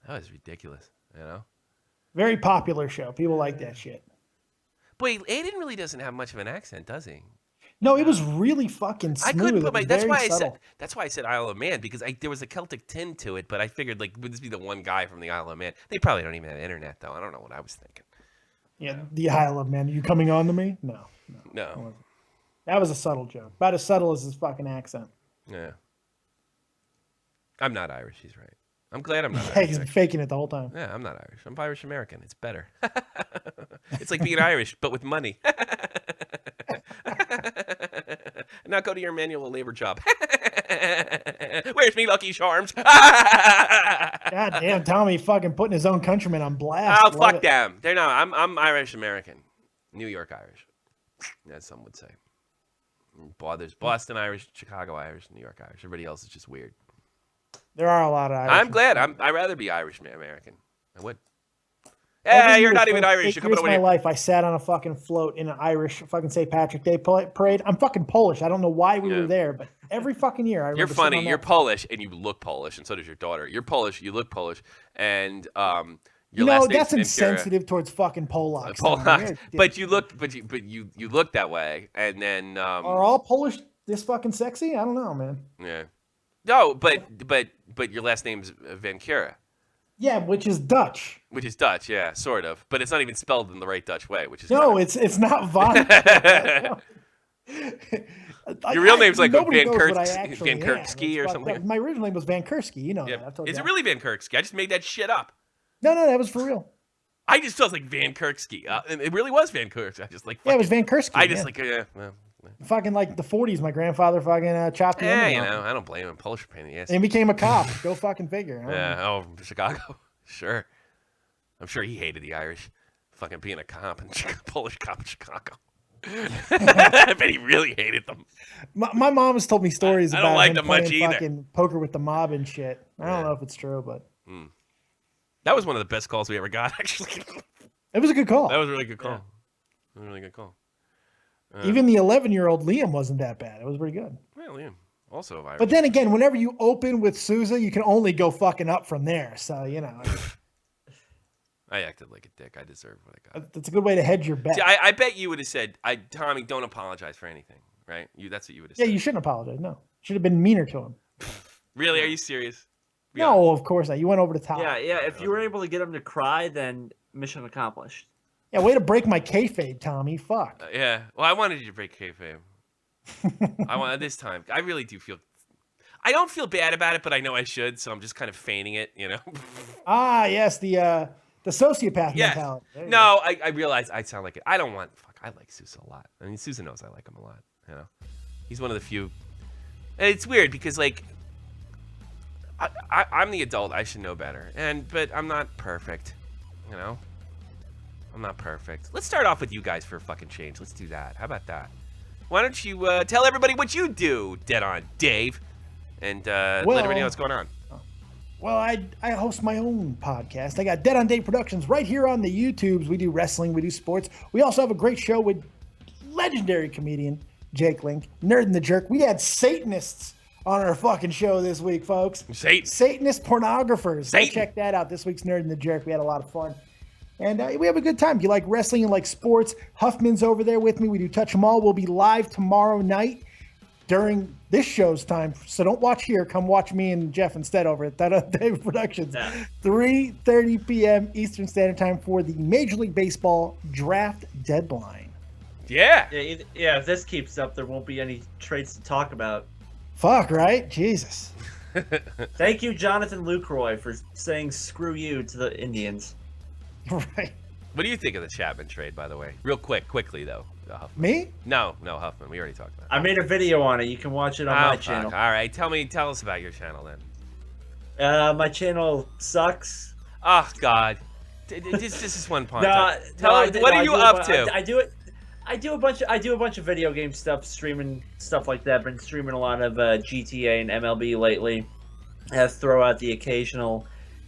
that was ridiculous. You know, very popular show. People like that shit. Boy, Aiden really doesn't have much of an accent, does he? No, it was really fucking smooth. I couldn't put that's why I said Isle of Man, because there was a Celtic tint to it, but I figured, like, would this be the one guy from the Isle of Man? They probably don't even have internet, though. I don't know what I was thinking. Yeah, the Isle of Man. Are you coming on to me? No. That was a subtle joke. About as subtle as his fucking accent. Yeah. I'm not Irish, he's right. I'm glad I'm not Irish. Irish. He's been faking it the whole time. Yeah, I'm not Irish. I'm Irish American. It's better. It's like being Irish, but with money. Now go to your manual labor job. Where's me Lucky Charms? God damn, Tommy fucking putting his own countrymen on blast. Oh, fuck them. They're not. I'm Irish American. New York Irish, as some would say. There's Boston Irish, Chicago Irish, New York Irish. Everybody else is just weird. There are a lot of Irish. I'm glad. I'd rather be Irish American. I would. Hey, you're not even Irish. You're coming over my here. Life, I sat on a fucking float in an Irish fucking St. Patrick Day parade. I'm fucking Polish. I don't know why we were there, but every fucking year I remember. You're funny. You're Polish, and you look Polish, and so does your daughter. You're Polish. You look Polish, and your last name's that's Vancouver. Insensitive towards fucking Polacks. But you look that way, and then are all Polish this fucking sexy? I don't know, man. Yeah. No, but your last name's Vancouver. Yeah, which is Dutch. Which is Dutch, yeah, sort of. But it's not even spelled in the right Dutch way, which is it's not Von. Your real name's like Van Kirksky or something. My original name was Van Kursky. You know that. Is it really Van Kirksky? I just made that shit up. No, that was for real. I just felt like Van Kirksky. It really was Van Kirksky. I just like. Yeah, it was Van Kursky. I just fucking like the 40s, my grandfather fucking chopped the end. Yeah, I don't blame him. Polish pain in the ass. And became a cop. Go fucking figure. Yeah, Chicago. Sure. I'm sure he hated the Irish. Fucking being a cop and Polish cop in Chicago. I bet he really hated them. My mom has told me stories about like him them playing much either. Fucking poker with the mob and shit. I don't know if it's true, but that was one of the best calls we ever got. Actually, it was a good call. That was a really good call. It was a really good call. Even the 11-year-old Liam wasn't that bad. It was pretty good. Yeah, Liam also Irish. But then again, whenever you open with Sousa, you can only go fucking up from there. So you know. I acted like a dick. I deserve what I got. That's a good way to hedge your bet. See, I bet you would have said, Tommy, don't apologize for anything, right? That's what you would have said. Yeah, you shouldn't apologize. No. Should have been meaner to him. Really? Are you serious? No, of course not. You went over the top. Yeah. If you were able to get him to cry, then mission accomplished. Yeah, way to break my kayfabe, Tommy. Fuck. Yeah. Well, I wanted you to break kayfabe. I want this time. I really do feel. I don't feel bad about it, but I know I should, so I'm just kind of feigning it, you know. Yes, the sociopath mentality. No, I realize I sound like it. I don't want. Fuck, I like Sousa a lot. I mean, Sousa knows I like him a lot. You know, he's one of the few. And it's weird because like, I'm the adult. I should know better. But I'm not perfect. You know, I'm not perfect. Let's start off with you guys for a fucking change. Let's do that. How about that? Why don't you tell everybody what you do, Dead on Dave, and let everybody know what's going on. Well, I host my own podcast. I got Dead on Dave Productions right here on the YouTubes. We do wrestling, we do sports. We also have a great show with legendary comedian Jake Link, Nerd and the Jerk. We had Satanists on our fucking show this week, folks. Satanist pornographers. Go check that out. This week's Nerd and the Jerk. We had a lot of fun. And we have a good time. If you like wrestling and like sports, Huffman's over there with me. We do Touch 'em All. We'll be live tomorrow night during this show's time. So don't watch here. Come watch me and Jeff instead over at Dave Productions. 3:30 p.m. Eastern Standard Time for the Major League Baseball draft deadline. Yeah. Yeah, if this keeps up, there won't be any trades to talk about. Fuck, right? Jesus. Thank you, Jonathan Lucroy, for saying screw you to the Indians. Right. What do you think of the Chapman trade, by the way? Quickly though. Huffman. Me? No, Huffman. We already talked about it. I made a video on it. You can watch it on my channel. All right, tell us about your channel then. My channel sucks. Oh God, this is one point. What are you up to? I do a bunch of video game stuff, streaming stuff like that. Been streaming a lot of GTA and MLB lately. I throw out the occasional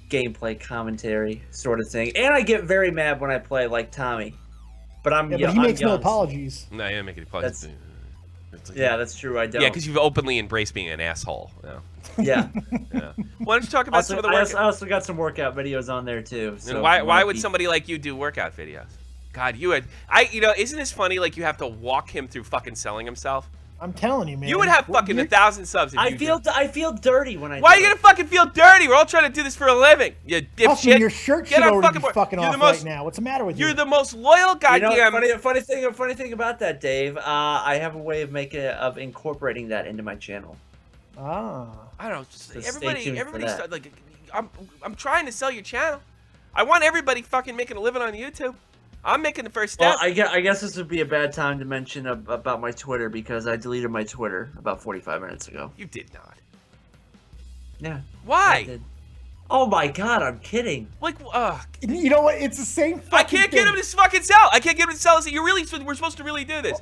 gameplay commentary sort of thing, and I get very mad when I play like Tommy. But he makes no apologies. No, he doesn't make any apologies. That's true. I don't. Yeah, because you've openly embraced being an asshole. Yeah. Yeah. Why don't you talk about some of the I also got some workout videos on there too. So and why would somebody like you do workout videos? God, isn't this funny? Like you have to walk him through fucking selling himself. I'm telling you, man. You would have fucking 1,000 subs. If I feel dirty when I. Why are you gonna fucking feel dirty? We're all trying to do this for a living. You dipshit. Huffman, your shirt should already be fucking off right now. What's the matter with you? You're the most loyal goddamn. Funny thing about that, Dave. I have a way of incorporating that into my channel. Ah. I don't know. Just everybody. Like, I'm trying to sell your channel. I want everybody fucking making a living on YouTube. I'm making the first step. Well, I guess this would be a bad time to mention about my Twitter because I deleted my Twitter about 45 minutes ago. You did not. Yeah. Why? Oh my God, I'm kidding. Like, you know what? It's the same fucking I can't get him to fucking sell. I can't get him to sell. We're supposed to really do this.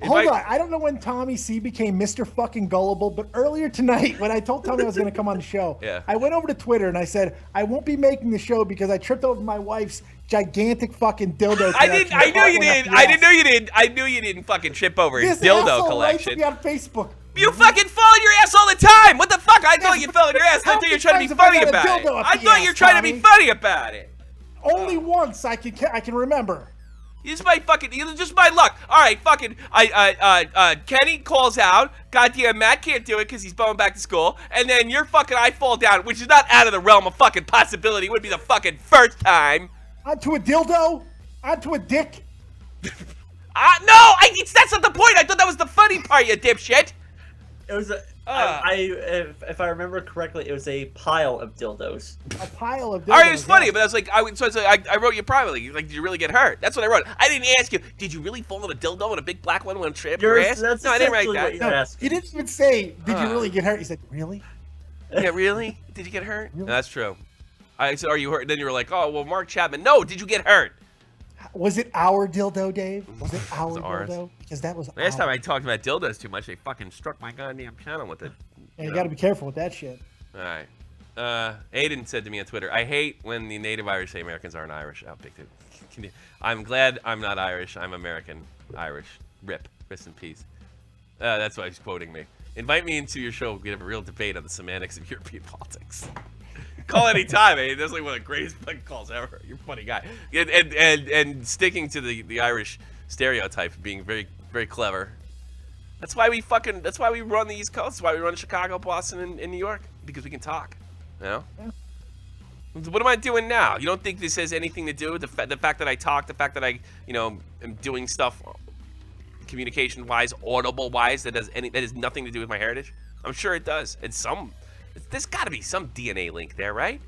Hold on. I don't know when Tommy C became Mr. fucking Gullible, but earlier tonight when I told Tommy I was going to come on the show, I went over to Twitter and I said, I won't be making the show because I tripped over my wife's gigantic fucking dildo collection. I knew you did. I knew you didn't fucking trip over his dildo collection. On Facebook. You fucking fall on your ass all the time. What the fuck? I thought you fell on your ass. I thought you were trying to be funny about it. I thought you were trying to be funny about it. Only once I can remember. Just my luck. All right, fucking, Kenny calls out. Goddamn, Matt can't do it because he's going back to school. And then I fall down, which is not out of the realm of fucking possibility. It would be the fucking first time. Onto a dildo? Onto a dick? No, that's not the point. I thought that was the funny part, you dipshit. It was if I remember correctly, it was a pile of dildos. A pile of dildos. All right, it was funny, but I was like, I wrote you privately. Like, did you really get hurt? That's what I wrote. I didn't ask you, did you really fall on a dildo and a big black one trip your ass? No, I didn't write that. No, you didn't even say, did you really get hurt? You said, really? Yeah, really? Did you get hurt? Really? No, that's true. I said, are you hurt? And then you were like, oh, well, Mark Chapman. No, did you get hurt? Was it our dildo, Dave? Was it our dildo? Because that was last time I talked about dildos too much, they fucking struck my goddamn channel with it. And you got to be careful with that shit. All right. Aiden said to me on Twitter, I hate when the native Irish say Americans aren't Irish. Oh, big dude. I'm glad I'm not Irish. I'm American Irish. Rip. Rest in peace. That's why he's quoting me. Invite me into your show. We can have a real debate on the semantics of European politics. Call any time, eh? That's like one of the greatest fucking calls ever. You're a funny guy. And sticking to the Irish stereotype of being very, very clever. That's why we run the East Coast. That's why we run Chicago, Boston, and New York. Because we can talk. You know? Yeah. What am I doing now? You don't think this has anything to do with the fact that I talk, the fact that I, am doing stuff communication-wise, audible-wise, that has nothing to do with my heritage? I'm sure it does. There's got to be some DNA link there, right?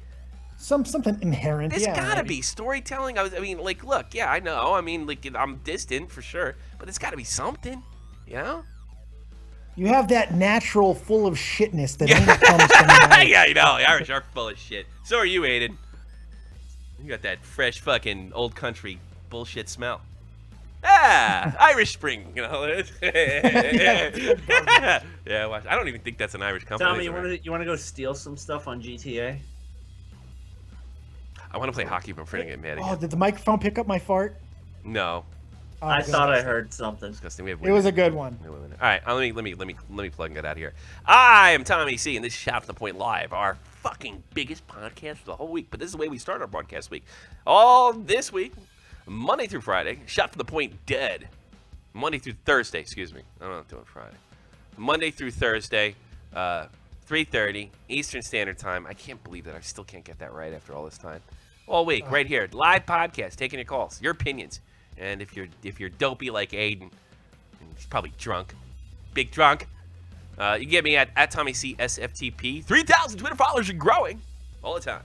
Something inherent. There's got to be storytelling. Look, yeah, I know. I'm distant for sure, but there's got to be something, you know? You have that natural, full of shitness that only comes from the Yeah, you know, the Irish are full of shit. So are you, Aiden. You got that fresh fucking old country bullshit smell. Irish Spring, you know. Yeah, watch. I don't even think that's an Irish company. Tommy, you want to go steal some stuff on GTA? I want to play hockey, but I'm afraid to get mad again. Oh, did the microphone pick up my fart? No. Oh, I thought I heard something. Disgusting. It was a good one. All right, let me plug that out here. I am Tommy C, and this is Shot from the Point Live, our fucking biggest podcast for the whole week. But this is the way we start our broadcast week. All this week, Monday through Friday, Shot from the Point dead. Monday through Thursday, excuse me. I'm not doing Friday. Monday through Thursday, 3:30 Eastern Standard Time. I can't believe that I still can't get that right after all this time. All week, right here, live podcast, taking your calls, your opinions. And if you're dopey like Aiden, and he's probably drunk, big drunk, you can get me at Tommy C SFTP. 3,000 Twitter followers and growing all the time.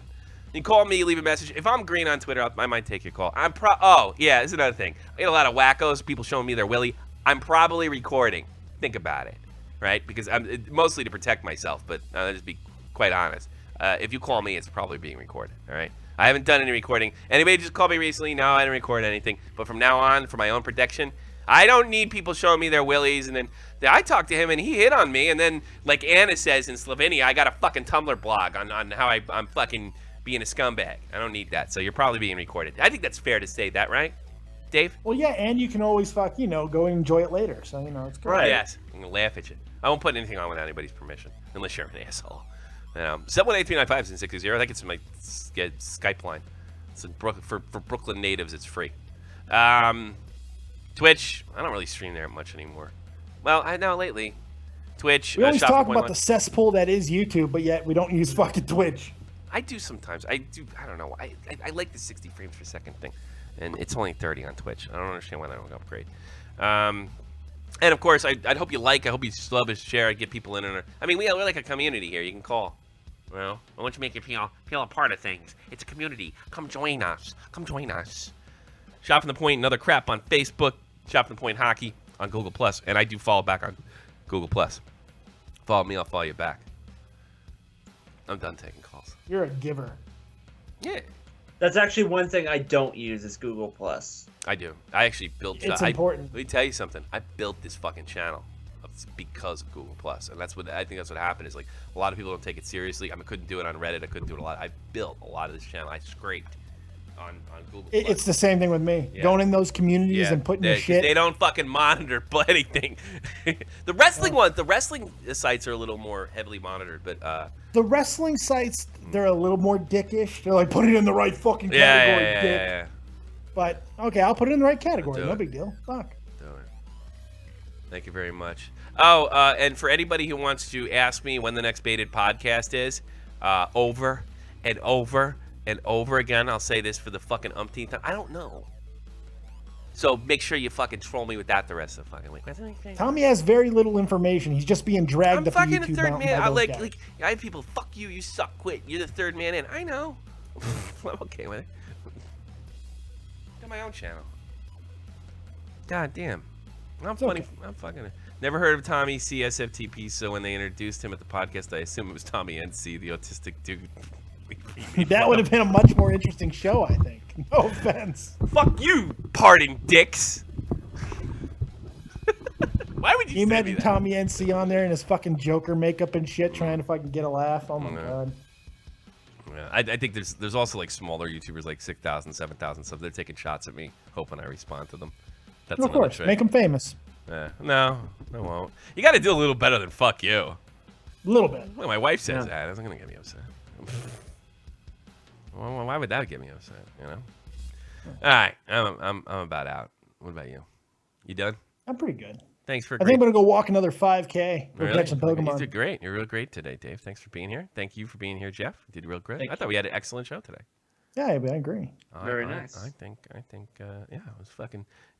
You can call me, leave a message. If I'm green on Twitter, I might take your call. Oh yeah, this is another thing. I get a lot of wackos, people showing me their willy. I'm probably recording. Think about it, right? Because I'm mostly to protect myself, but I'll just be quite honest. if you call me, it's probably being recorded. All right. I haven't done any recording. Anybody just called me recently? No, I didn't record anything. But from now on, for my own protection, I don't need people showing me their willies. And then I talked to him, and he hit on me. And then, like Anna says in Slovenia, I got a fucking Tumblr blog on how I'm fucking being a scumbag. I don't need that. So you're probably being recorded. I think that's fair to say that, right, Dave? Well, yeah, and you can always go and enjoy it later. So, it's good. Right. Yes. I'm going to laugh at you. I won't put anything on without anybody's permission, unless you're an asshole. 718-395 is in 60. I think it's in my Skype line. It's in for Brooklyn natives. It's free. Twitch. I don't really stream there much anymore. Well, I know lately. Twitch. We always talk about the cesspool that is YouTube, but yet we don't use fucking Twitch. I do sometimes. I don't know. I like the 60 frames per second thing, and it's only 30 on Twitch. I don't understand why I don't upgrade. And of course, I'd hope you like. I hope you love and share. I get people in. I mean, we're like a community here. You can call. Well, I want to make you feel a part of things. It's a community. Come join us. Come join us. Shot from the Point and other crap on Facebook. Shot from the Point Hockey on Google Plus, and I do follow back on Google Plus. Follow me, I'll follow you back. I'm done taking calls. You're a giver. Yeah. That's actually one thing I don't use is Google Plus. I do. I actually built. It's important. Let me tell you something. I built this fucking channel because of Google Plus, and that's what I think. That's what happened. Is like a lot of people don't take it seriously. I couldn't do it on Reddit. I couldn't do it a lot. I built a lot of this channel. I scraped on Google Plus. It's the same thing with me. Yeah. Going in those communities and putting your shit. They don't fucking monitor anything. The wrestling ones, the wrestling sites are a little more heavily monitored, but the wrestling sites, they're a little more dickish. They're like, put it in the right fucking category, dick. Yeah. But okay, I'll put it in the right category. No big deal. Fuck. Do it. Thank you very much. Oh, and for anybody who wants to ask me when the next Baited podcast is, over and over and over again, I'll say this for the fucking umpteenth time. I don't know. So make sure you fucking troll me with that the rest of the fucking week. Tommy has very little information. He's just being dragged up the YouTube fucking the third man. I have people, fuck you, you suck, quit. You're the third man in. I know. I'm okay with it. My own channel. God damn. I'm funny. Okay. I'm fucking. Never heard of Tommy C SFTP. So when they introduced him at the podcast, I assumed it was Tommy NC, the autistic dude. That would have been a much more interesting show, I think. No offense. Fuck you, pardon dicks. Why would you imagine Tommy NC on there in his fucking Joker makeup and shit, trying to fucking get a laugh? Oh my god. Yeah, I think there's also like smaller YouTubers like 6,000, 7,000 stuff. They're taking shots at me, hoping I respond to them. That's of course, make them famous. No, I won't. You got to do a little better than fuck you. A little bit. Well, my wife says that. It's gonna get me upset. Well, why would that get me upset? You know. All right, I'm about out. What about you? You done? I'm pretty good. Thanks for. I think I'm gonna go walk another 5K. Really? Catch some Pokemon. You did great. You're real great today, Dave. Thanks for being here. Thank you for being here, Jeff. You did real great. I thought we had an excellent show today. Yeah, I agree. Very nice. I think, yeah,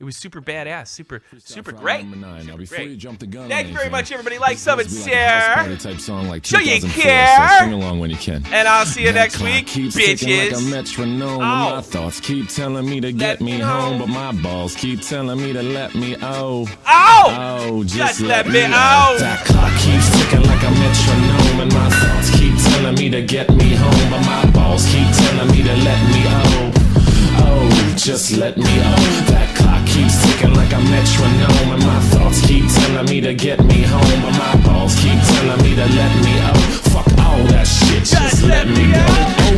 it was super badass, super great. Now, before you jump the gun, thank you very much, everybody. Like, sub, and share. Type song like Show you care. So sing along when you can. And I'll see you next week, keeps bitches. Like a metronome. My thoughts keep telling me to get me home, but my balls keep telling me to let me just let me out. That clock keeps ticking like a metronome, and my thoughts keep telling me to get me home, but my balls keep telling me to let me just let me That clock keeps ticking like a metronome, and my thoughts keep telling me to get me home, but my balls keep telling me to let me Fuck all that shit, just let me go.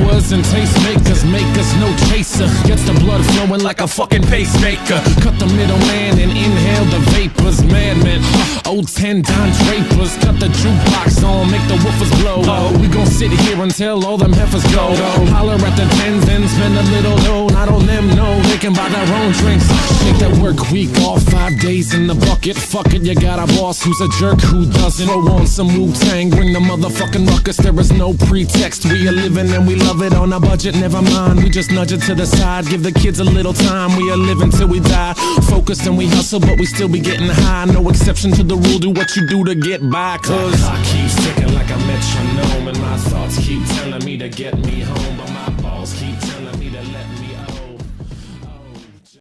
Owers and tastemakers make us no chaser. Gets the blood flowing like a fucking pacemaker. Cut the middleman and inhale the vapors. Madman, old 10 Don Drapers. Cut the jukebox on, make the woofers blow. We gon' sit here until all them heifers go. Holler at the tens and spend a little dough. Not on them, no, they can buy their own drinks. Take that work week off, 5 days in the bucket. Fuck it, you got a boss who's a jerk who doesn't. Throw on some Wu-Tang, bring the motherfucking ruckus. There is no pretext, we are living and we love it on a budget. Never mind, we just nudge it to the side. Give the kids a little time, we are living till we die. Focused and we hustle, but we still be getting high. No exception to the rule, do what you do to get by. Cause the clock keeps ticking like a metronome, and my thoughts keep telling me to get me home, but my balls keep